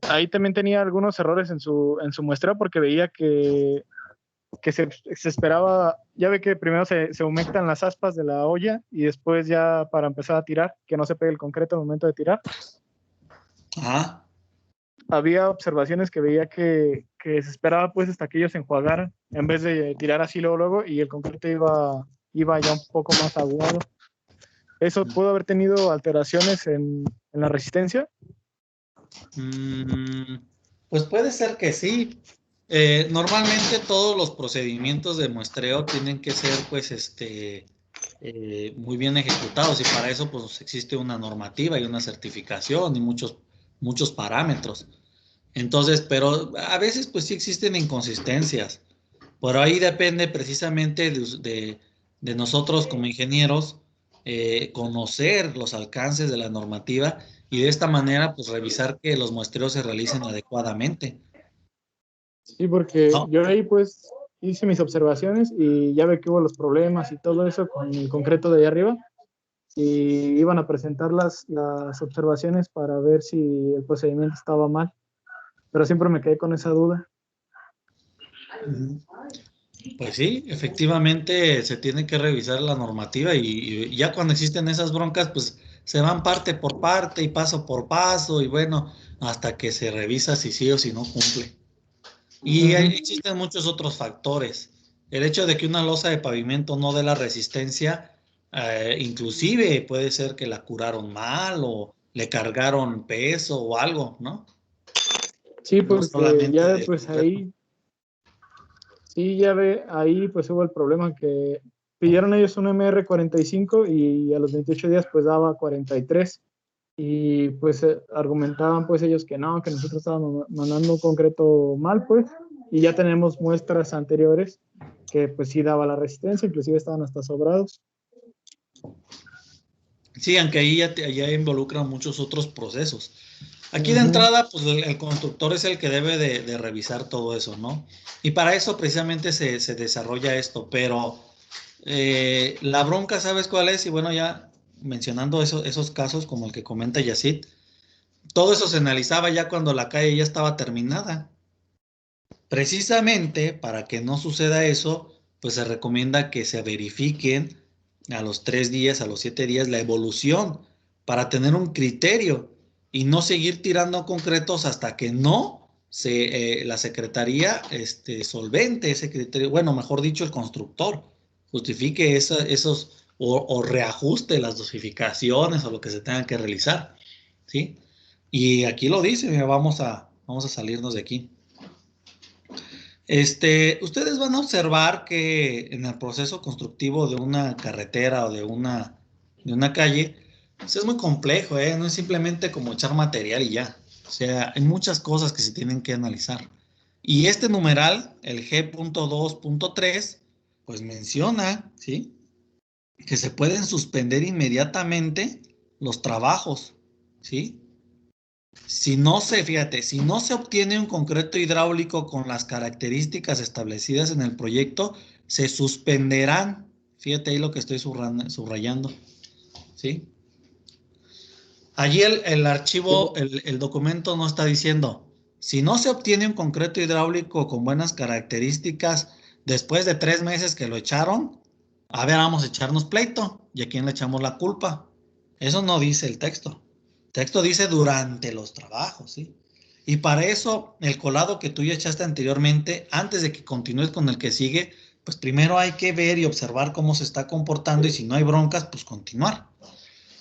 ahí también tenía algunos errores en su muestreo, porque veía que se esperaba, ya ve que primero se humectan las aspas de la olla y después ya para empezar a tirar, que no se pegue el concreto al momento de tirar. Ajá. Había observaciones que veía que se esperaba pues hasta que ellos se enjuagaran en vez de tirar así luego, y el concreto iba ya un poco más aguado. ¿Eso pudo haber tenido alteraciones en la resistencia? Pues puede ser que sí. Normalmente todos los procedimientos de muestreo tienen que ser pues muy bien ejecutados, y para eso pues existe una normativa y una certificación y muchos parámetros. Entonces, pero a veces pues sí existen inconsistencias. Por ahí depende precisamente de nosotros como ingenieros conocer los alcances de la normativa, y de esta manera pues revisar que los muestreos se realicen adecuadamente. Sí, porque ¿No? yo ahí pues hice mis observaciones y ya ve que hubo los problemas y todo eso con el concreto de ahí arriba, y iban a presentar las observaciones para ver si el procedimiento estaba mal, pero siempre me quedé con esa duda. Pues sí, efectivamente se tiene que revisar la normativa, y ya cuando existen esas broncas, pues se van parte por parte y paso por paso, y bueno, hasta que se revisa si sí o si no cumple. Y existen muchos otros factores. El hecho de que una losa de pavimento no dé la resistencia, inclusive puede ser que la curaron mal o le cargaron peso o algo, ¿no? Sí, No porque solamente ya del pues concreto. ahí, sí, ya ve, ahí pues hubo el problema que pidieron ellos un MR45 y a los 28 días pues daba 43. Y pues argumentaban pues ellos que no, que nosotros estábamos mandando un concreto mal pues, y ya tenemos muestras anteriores que pues sí daba la resistencia, inclusive estaban hasta sobrados. Sí, aunque ahí ya involucran muchos otros procesos. Aquí de entrada, pues el constructor es el que debe de revisar todo eso, ¿no? Y para eso precisamente se desarrolla esto, pero la bronca, ¿sabes cuál es? Y bueno, ya mencionando esos casos como el que comenta Yacid, todo eso se analizaba ya cuando la calle ya estaba terminada. Precisamente para que no suceda eso, pues se recomienda que se verifiquen a los 3 días, a los 7 días, la evolución para tener un criterio y no seguir tirando concretos hasta que no la Secretaría solvente ese criterio, bueno, mejor dicho, el constructor justifique esos o reajuste las dosificaciones o lo que se tenga que realizar, ¿sí? Y aquí lo dice, mira, vamos a salirnos de aquí. Ustedes van a observar que en el proceso constructivo de una carretera o de una calle, pues es muy complejo, ¿eh? No es simplemente como echar material y ya. O sea, hay muchas cosas que se tienen que analizar. Y este numeral, el G.2.3, pues menciona, ¿sí?, que se pueden suspender inmediatamente los trabajos, ¿sí? Si no se obtiene un concreto hidráulico con las características establecidas en el proyecto, se suspenderán. Fíjate ahí lo que estoy subrayando, ¿sí? Allí el archivo, el documento no está diciendo, si no se obtiene un concreto hidráulico con buenas características después de 3 meses que lo echaron, a ver, vamos a echarnos pleito. ¿Y a quién le echamos la culpa? Eso no dice el texto. El texto dice durante los trabajos, ¿sí? Y para eso, el colado que tú ya echaste anteriormente, antes de que continúes con el que sigue, pues primero hay que ver y observar cómo se está comportando y si no hay broncas, pues continuar.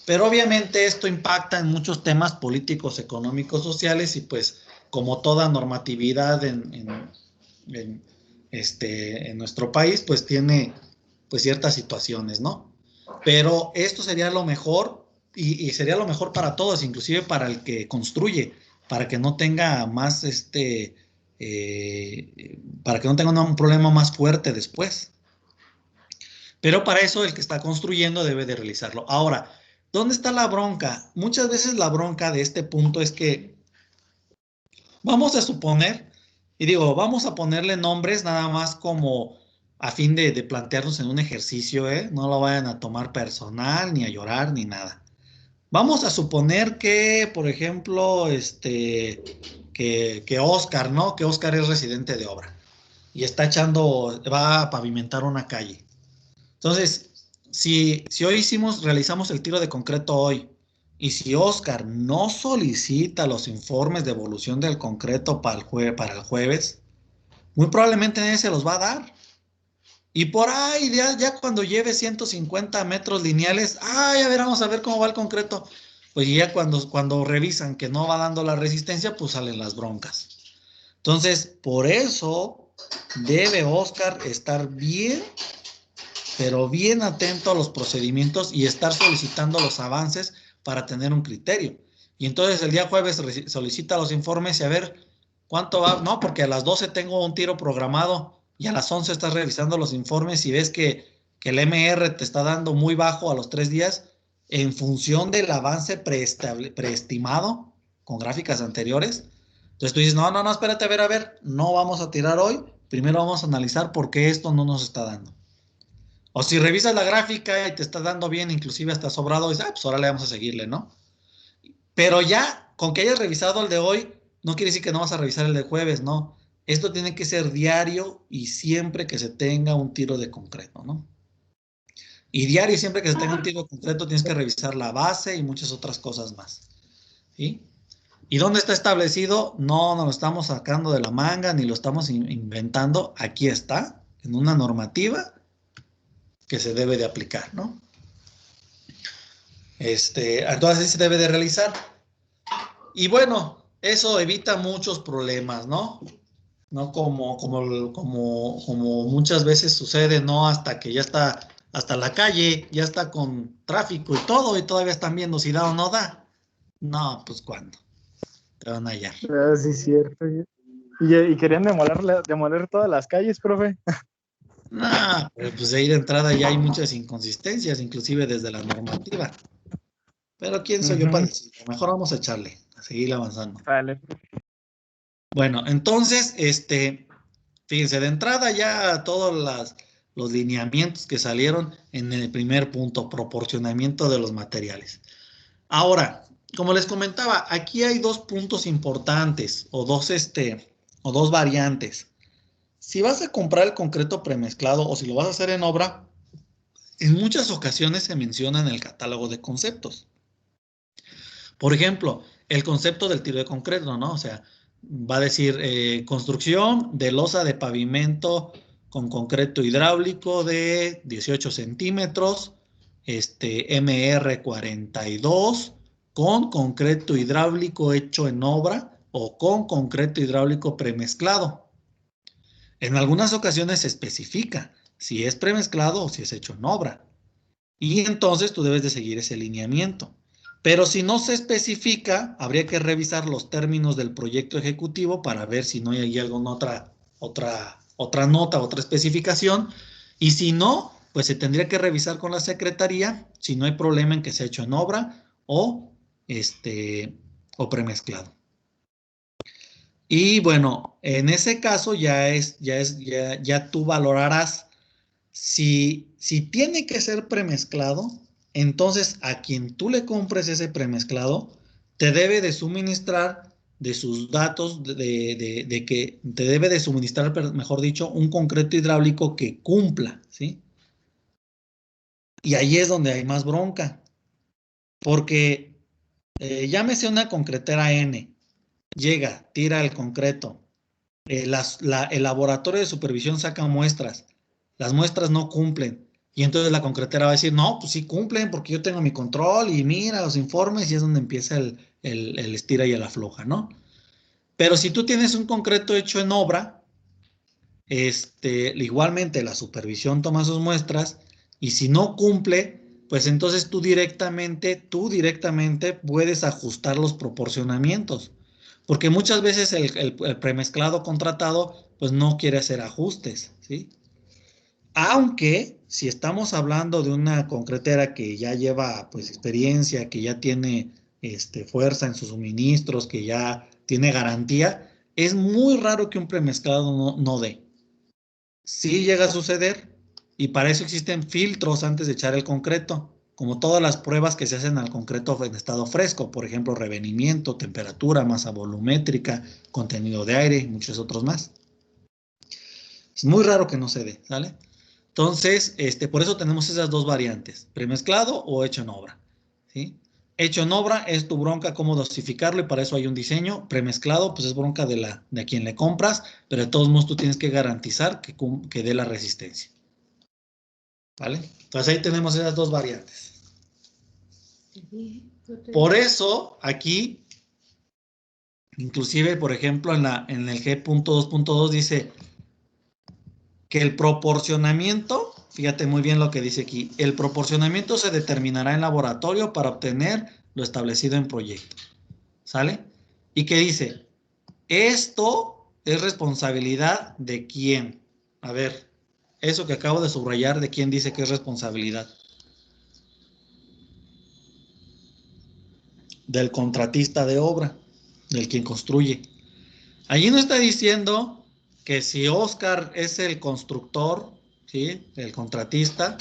Pero obviamente esto impacta en muchos temas políticos, económicos, sociales y pues como toda normatividad en nuestro país, pues tiene pues ciertas situaciones, ¿no? Pero esto sería lo mejor y sería lo mejor para todos, inclusive para el que construye, para que no tenga más para que no tenga un problema más fuerte después. Pero para eso el que está construyendo debe de realizarlo. Ahora, ¿dónde está la bronca? Muchas veces la bronca de este punto es que vamos a suponer, y digo, vamos a ponerle nombres nada más como a fin de plantearnos en un ejercicio, ¿eh? No lo vayan a tomar personal, ni a llorar, ni nada. Vamos a suponer que, por ejemplo, que Oscar, ¿no? Que Oscar es residente de obra y va a pavimentar una calle. Entonces, si hoy realizamos el tiro de concreto hoy, y si Oscar no solicita los informes de evolución del concreto para el jueves, muy probablemente nadie se los va a dar. Y por ahí, ya cuando lleve 150 metros lineales, ya vamos a ver cómo va el concreto. Pues ya cuando revisan que no va dando la resistencia, pues salen las broncas. Entonces, por eso debe Oscar estar bien, pero bien atento a los procedimientos y estar solicitando los avances para tener un criterio. Y entonces el día jueves solicita los informes y a ver cuánto va. No, porque a las 12 tengo un tiro programado y a las 11 estás revisando los informes y ves que el MR te está dando muy bajo a los 3 días en función del avance preestimado con gráficas anteriores. Entonces tú dices, no, espérate, a ver, no vamos a tirar hoy. Primero vamos a analizar por qué esto no nos está dando. O si revisas la gráfica y te está dando bien, inclusive hasta sobrado, dices, pues ahora le vamos a seguirle, ¿no? Pero ya, con que hayas revisado el de hoy, no quiere decir que no vas a revisar el de jueves, ¿no? Esto tiene que ser diario y siempre que se tenga un tiro de concreto, ¿no? Y diario y siempre que se tenga un tiro de concreto tienes que revisar la base y muchas otras cosas más, ¿sí? ¿Y dónde está establecido? No lo estamos sacando de la manga ni lo estamos inventando. Aquí está, en una normativa que se debe de aplicar, ¿no? Entonces se debe de realizar. Y bueno, eso evita muchos problemas, ¿no? No como muchas veces sucede, ¿no? Hasta que ya está, hasta la calle, ya está con tráfico y todo, y todavía están viendo si da o no da. No, pues ¿cuándo? Te van a hallar. Sí, es cierto. Y querían demoler todas las calles, profe. No, pero pues ahí de entrada ya hay muchas inconsistencias, inclusive desde la normativa. Pero ¿quién soy yo para decirlo? Mejor vamos a echarle, a seguir avanzando. Vale. Bueno, entonces, fíjense, de entrada ya todos los lineamientos que salieron en el primer punto, proporcionamiento de los materiales. Ahora, como les comentaba, aquí hay 2 puntos importantes o dos variantes. Si vas a comprar el concreto premezclado o si lo vas a hacer en obra, en muchas ocasiones se menciona en el catálogo de conceptos. Por ejemplo, el concepto del tiro de concreto, ¿no? O sea, va a decir construcción de losa de pavimento con concreto hidráulico de 18 centímetros, MR42, con concreto hidráulico hecho en obra o con concreto hidráulico premezclado. En algunas ocasiones se especifica si es premezclado o si es hecho en obra. Y entonces tú debes de seguir ese lineamiento. Pero si no se especifica, habría que revisar los términos del proyecto ejecutivo para ver si no hay ahí alguna otra nota, otra especificación. Y si no, pues se tendría que revisar con la secretaría si no hay problema en que sea hecho en obra o premezclado. Y bueno, en ese caso ya tú valorarás si tiene que ser premezclado. Entonces, a quien tú le compres ese premezclado, te debe de suministrar de sus datos, de que te debe de suministrar, mejor dicho, un concreto hidráulico que cumpla, ¿sí? Y ahí es donde hay más bronca, porque llámese una concretera N, llega, tira el concreto, el laboratorio de supervisión saca muestras, las muestras no cumplen. Y entonces la concretera va a decir, no, pues sí cumplen porque yo tengo mi control y mira los informes y es donde empieza el estira y el afloja, ¿no? Pero si tú tienes un concreto hecho en obra, igualmente la supervisión toma sus muestras y si no cumple, pues entonces tú directamente puedes ajustar los proporcionamientos. Porque muchas veces el premezclado contratado pues no quiere hacer ajustes, ¿sí? Aunque si estamos hablando de una concretera que ya lleva pues experiencia, que ya tiene fuerza en sus suministros, que ya tiene garantía, es muy raro que un premezclado no dé. Sí llega a suceder y para eso existen filtros antes de echar el concreto, como todas las pruebas que se hacen al concreto en estado fresco, por ejemplo, revenimiento, temperatura, masa volumétrica, contenido de aire y muchos otros más. Es muy raro que no se dé, ¿sale? Entonces, por eso tenemos esas dos variantes, premezclado o hecho en obra, ¿sí? Hecho en obra es tu bronca cómo dosificarlo y para eso hay un diseño. Premezclado, pues es bronca de a quien le compras, pero de todos modos tú tienes que garantizar que dé la resistencia. ¿Vale? Entonces ahí tenemos esas dos variantes. Por eso, aquí, inclusive, por ejemplo, en el G.2.2 dice que el proporcionamiento, fíjate muy bien lo que dice aquí, el proporcionamiento se determinará en laboratorio para obtener lo establecido en proyecto. ¿Sale? ¿Y qué dice? Esto es responsabilidad de quién. A ver, eso que acabo de subrayar, ¿de quién dice que es responsabilidad? Del contratista de obra, del quien construye. Allí no está diciendo que si Oscar es el constructor, ¿sí? El contratista,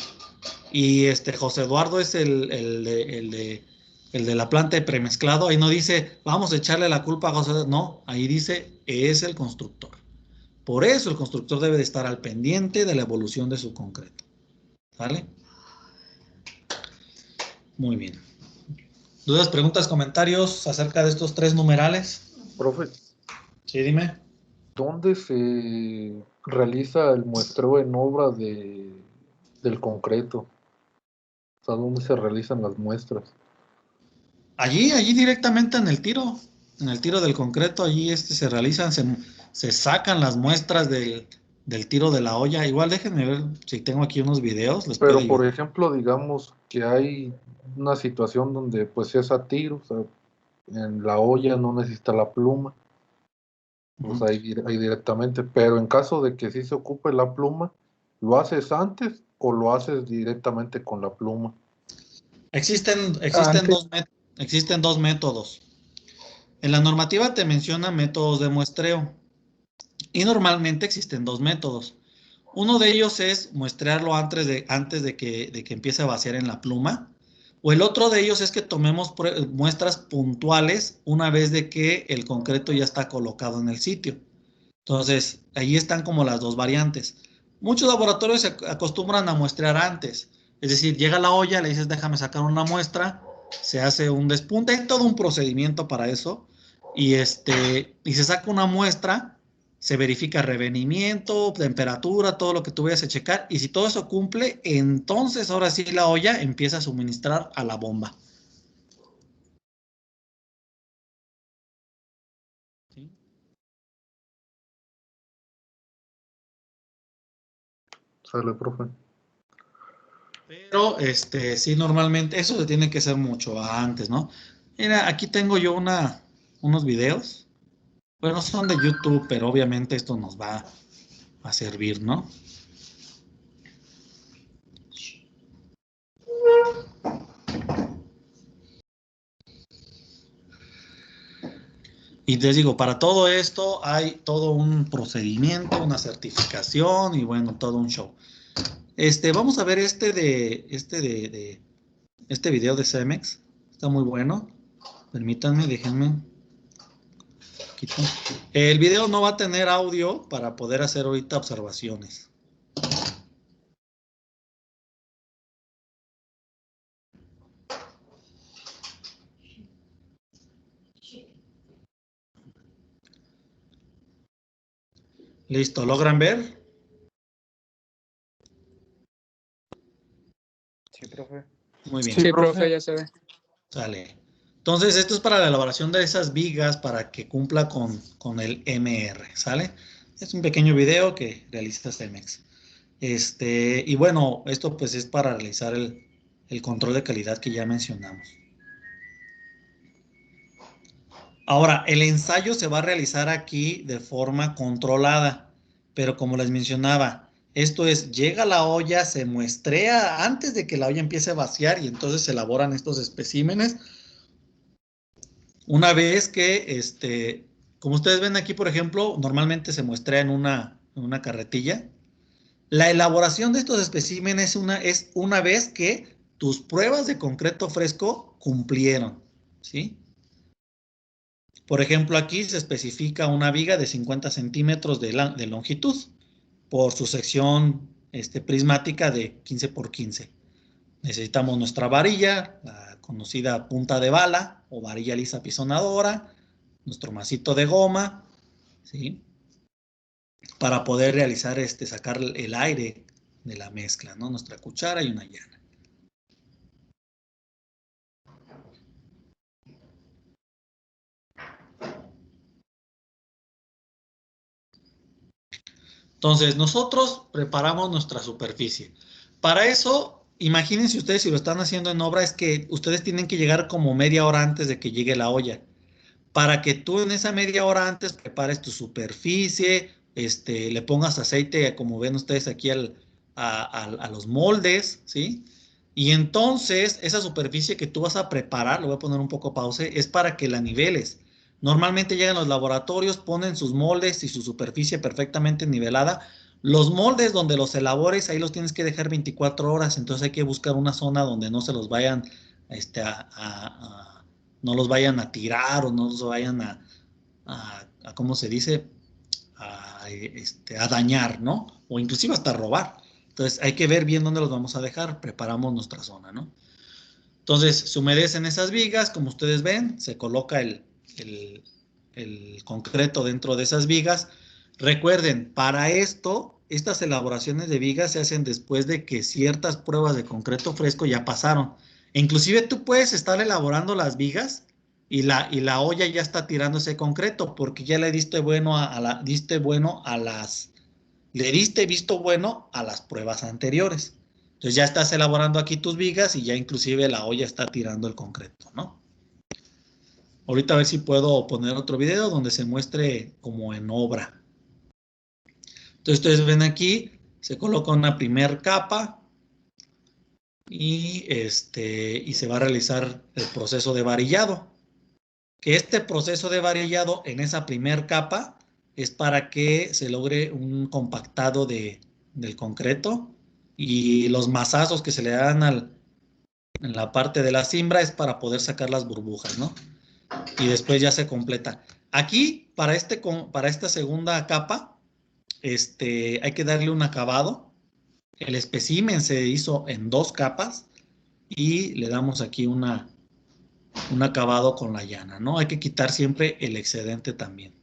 y José Eduardo es el de la planta de premezclado, ahí no dice, vamos a echarle la culpa a José Eduardo, no, ahí dice, es el constructor. Por eso el constructor debe de estar al pendiente de la evolución de su concreto. ¿Vale? Muy bien. ¿Dudas, preguntas, comentarios acerca de estos tres numerales? Profe. Sí, dime. ¿Dónde se realiza el muestreo en obra del concreto? O sea, ¿dónde se realizan las muestras? Allí directamente en el tiro del concreto, allí se realizan, se sacan las muestras del tiro de la olla. Igual déjenme ver si tengo aquí unos videos. Pero por ejemplo, digamos que hay una situación donde pues es a tiro, o sea, en la olla no necesita la pluma, pues ahí directamente, pero en caso de que sí se ocupe la pluma, ¿lo haces antes o lo haces directamente con la pluma? Existen dos métodos. En la normativa te menciona métodos de muestreo y normalmente existen dos métodos. Uno de ellos es muestrearlo antes de que empiece a vaciar en la pluma, o el otro de ellos es que tomemos muestras puntuales una vez de que el concreto ya está colocado en el sitio. Entonces, ahí están como las dos variantes. Muchos laboratorios se acostumbran a muestrear antes. Es decir, llega la olla, le dices, déjame sacar una muestra, se hace un despunte, hay todo un procedimiento para eso, y se saca una muestra, se verifica revenimiento, temperatura, todo lo que tú vayas a checar, y si todo eso cumple, entonces ahora sí la olla empieza a suministrar a la bomba. ¿Sí? Sale, profe. Pero sí, normalmente eso se tiene que hacer mucho antes, ¿no? Mira, aquí tengo yo unos videos. Bueno, son de YouTube, pero obviamente esto nos va a servir, ¿no? Y les digo, para todo esto hay todo un procedimiento, una certificación y bueno, todo un show. Vamos a ver este video de Cemex. Está muy bueno. Permítanme, déjenme. Quito. El video no va a tener audio para poder hacer ahorita observaciones. Listo, ¿logran ver? Sí, profe. Muy bien. Sí, profe, ya se ve. Sale. Entonces, esto es para la elaboración de esas vigas para que cumpla con el MR, ¿sale? Es un pequeño video que realiza Cemex. Y bueno, esto pues es para realizar el control de calidad que ya mencionamos. Ahora, el ensayo se va a realizar aquí de forma controlada, pero como les mencionaba, esto es, llega la olla, se muestrea antes de que la olla empiece a vaciar y entonces se elaboran estos especímenes. Una vez que, como ustedes ven aquí, por ejemplo, normalmente se muestra en una carretilla. La elaboración de estos especímenes es una vez que tus pruebas de concreto fresco cumplieron, ¿sí? Por ejemplo, aquí se especifica una viga de 50 centímetros de longitud por su sección prismática de 15 por 15. Necesitamos nuestra varilla, la conocida punta de bala o varilla lisa pisonadora, nuestro masito de goma, ¿sí? Para poder realizar, sacar el aire de la mezcla, ¿no? Nuestra cuchara y una llana. Entonces, nosotros preparamos nuestra superficie. Para eso, imagínense ustedes si lo están haciendo en obra, es que ustedes tienen que llegar como media hora antes de que llegue la olla. Para que tú en esa media hora antes prepares tu superficie, le pongas aceite, como ven ustedes aquí a los moldes, ¿sí? Y entonces, esa superficie que tú vas a preparar, lo voy a poner un poco pause, es para que la niveles. Normalmente llegan los laboratorios, ponen sus moldes y su superficie perfectamente nivelada. Los moldes donde los elabores, ahí los tienes que dejar 24 horas, entonces hay que buscar una zona donde no se los vayan no los vayan a tirar o no los vayan a ¿cómo se dice? A dañar, ¿no? O inclusive hasta robar. Entonces hay que ver bien dónde los vamos a dejar, preparamos nuestra zona, ¿no? Entonces se humedecen esas vigas, como ustedes ven, se coloca el concreto dentro de esas vigas. Recuerden, para esto, estas elaboraciones de vigas se hacen después de que ciertas pruebas de concreto fresco ya pasaron. Inclusive tú puedes estar elaborando las vigas y la olla ya está tirando ese concreto porque ya le diste le diste visto bueno a las pruebas anteriores. Entonces ya estás elaborando aquí tus vigas y ya inclusive la olla está tirando el concreto, ¿no? Ahorita a ver si puedo poner otro video donde se muestre como en obra. Entonces ustedes ven aquí, se coloca una primer capa y se va a realizar el proceso de varillado. Que este proceso de varillado en esa primer capa es para que se logre un compactado del concreto y los masazos que se le dan en la parte de la cimbra es para poder sacar las burbujas, ¿no? Y después ya se completa. Aquí, para esta segunda capa, hay que darle un acabado El espécimen se hizo en 2 capas y le damos aquí un acabado con la llana, ¿no? Hay que quitar siempre el excedente también.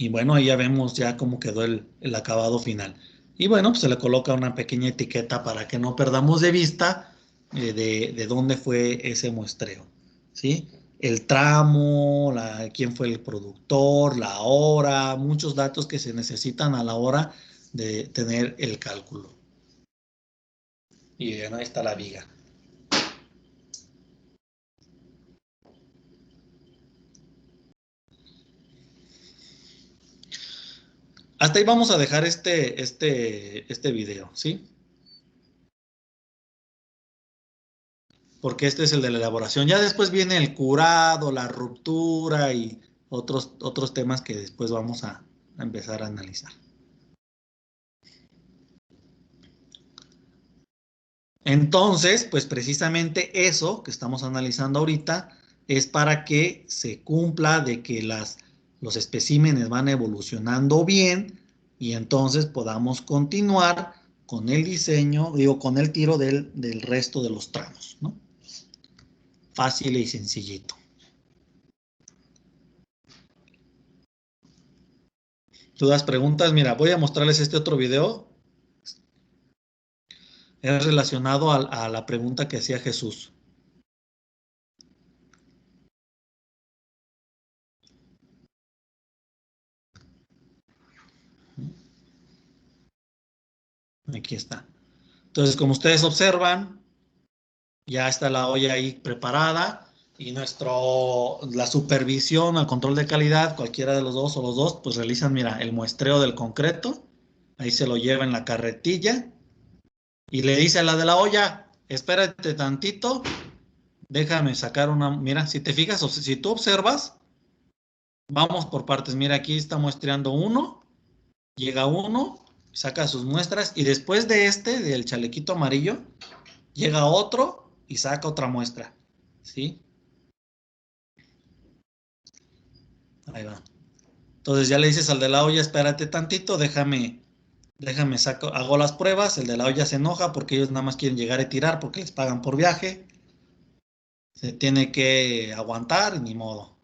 Y bueno, ahí ya vemos ya cómo quedó el acabado final. Y bueno, pues se le coloca una pequeña etiqueta para que no perdamos de vista de dónde fue ese muestreo, ¿sí? El tramo, quién fue el productor, la hora, muchos datos que se necesitan a la hora de tener el cálculo. Y bien, ahí está la viga. Hasta ahí vamos a dejar este video, ¿sí? Porque este es el de la elaboración. Ya después viene el curado, la ruptura y otros temas que después vamos a empezar a analizar. Entonces, pues precisamente eso que estamos analizando ahorita es para que se cumpla de que los especímenes van evolucionando bien y entonces podamos continuar con el diseño, digo, con el tiro del resto de los tramos, ¿no? Fácil y sencillito. ¿Dudas, preguntas? Mira, voy a mostrarles este otro video. Es relacionado a la pregunta que hacía Jesús. Aquí está. Entonces, como ustedes observan, ya está la olla ahí preparada y la supervisión al control de calidad, cualquiera de los dos o los dos, pues realizan, mira, el muestreo del concreto. Ahí se lo lleva en la carretilla y le dice a la de la olla, espérate tantito, déjame sacar una, mira, si te fijas, o si tú observas, vamos por partes, mira, aquí está muestreando uno, llega uno, saca sus muestras y después del chalequito amarillo, llega otro y saca otra muestra, ¿sí? Ahí va. Entonces ya le dices al de la olla, espérate tantito, déjame hago las pruebas, el de la olla se enoja porque ellos nada más quieren llegar y tirar porque les pagan por viaje, se tiene que aguantar y ni modo.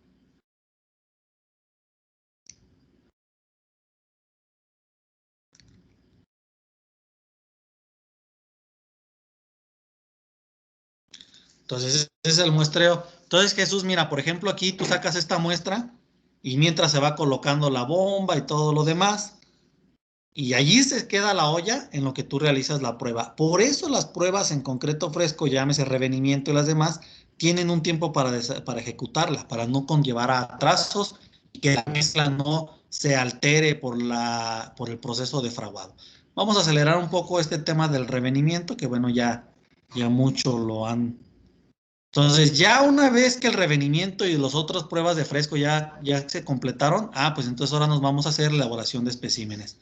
Entonces, ese es el muestreo. Entonces, Jesús, mira, por ejemplo, aquí tú sacas esta muestra y mientras se va colocando la bomba y todo lo demás, y allí se queda la olla en lo que tú realizas la prueba. Por eso las pruebas en concreto fresco, llámese revenimiento y las demás, tienen un tiempo para ejecutarla, para no conllevar a atrasos y que la mezcla no se altere por el proceso de fraguado. Vamos a acelerar un poco este tema del revenimiento, que bueno, ya mucho lo han. Entonces, ya una vez que el revenimiento y las otras pruebas de fresco ya se completaron, pues entonces ahora nos vamos a hacer la elaboración de especímenes.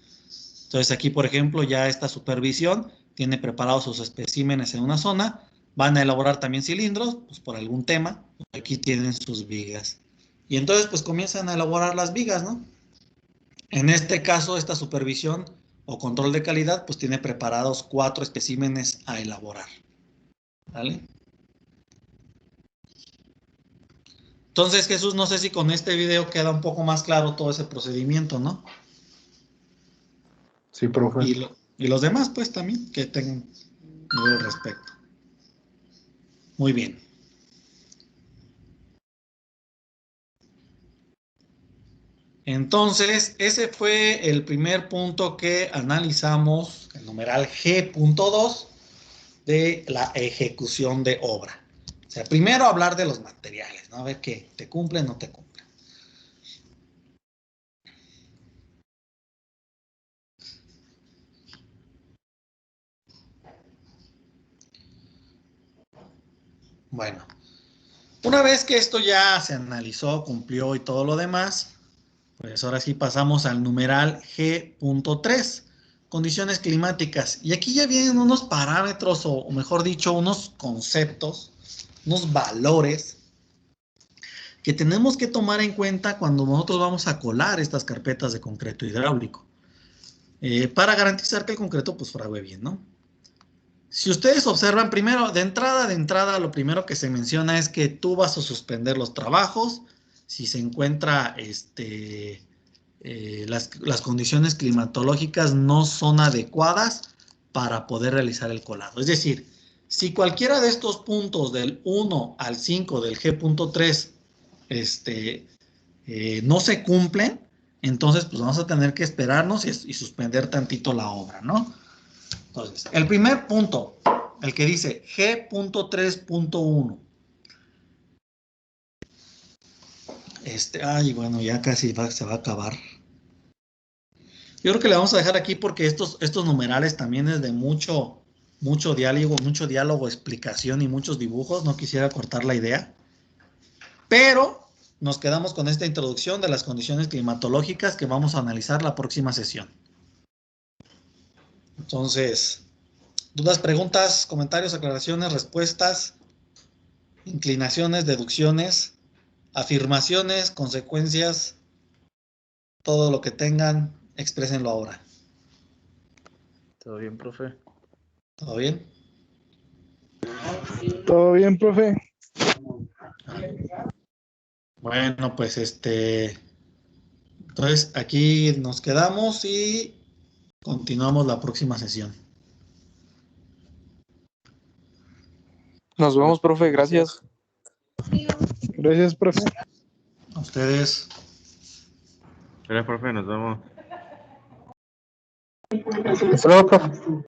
Entonces aquí, por ejemplo, ya esta supervisión tiene preparados sus especímenes en una zona, van a elaborar también cilindros, pues por algún tema, aquí tienen sus vigas. Y entonces pues comienzan a elaborar las vigas, ¿no? En este caso, esta supervisión o control de calidad, pues tiene preparados 4 especímenes a elaborar. ¿Vale? Entonces, Jesús, no sé si con este video queda un poco más claro todo ese procedimiento, ¿no? Sí, profe. Y los demás, pues, también, que tengan al respecto. Muy bien. Entonces, ese fue el primer punto que analizamos, el numeral G.2 de la ejecución de obra. O sea, primero hablar de los materiales, ¿no? A ver qué te cumplen o no te cumplen. Bueno, una vez que esto ya se analizó, cumplió y todo lo demás, pues ahora sí pasamos al numeral G.3. condiciones climáticas. Y aquí ya vienen unos parámetros, o mejor dicho, unos conceptos, unos valores que tenemos que tomar en cuenta cuando nosotros vamos a colar estas carpetas de concreto hidráulico. Para garantizar que el concreto pues frague bien, ¿no? Si ustedes observan, primero, de entrada, lo primero que se menciona es que tú vas a suspender los trabajos si se encuentra, las condiciones climatológicas no son adecuadas para poder realizar el colado. Es decir, si cualquiera de estos puntos del 1 al 5 del G.3 no se cumplen, entonces pues vamos a tener que esperarnos y suspender tantito la obra, ¿no? Entonces, el primer punto, el que dice G.3.1. Bueno, ya casi se va a acabar. Yo creo que le vamos a dejar aquí porque estos numerales también es de mucho diálogo, explicación y muchos dibujos. No quisiera cortar la idea. Pero nos quedamos con esta introducción de las condiciones climatológicas que vamos a analizar la próxima sesión. Entonces, dudas, preguntas, comentarios, aclaraciones, respuestas, inclinaciones, deducciones, afirmaciones, consecuencias, todo lo que tengan, exprésenlo ahora. ¿Todo bien, profe? ¿Todo bien? Todo bien, profe. Bueno, pues entonces aquí nos quedamos y continuamos la próxima sesión. Nos vemos, profe, gracias. Gracias, profe. A ustedes. Gracias, profe, nos vemos. Hasta luego, profe.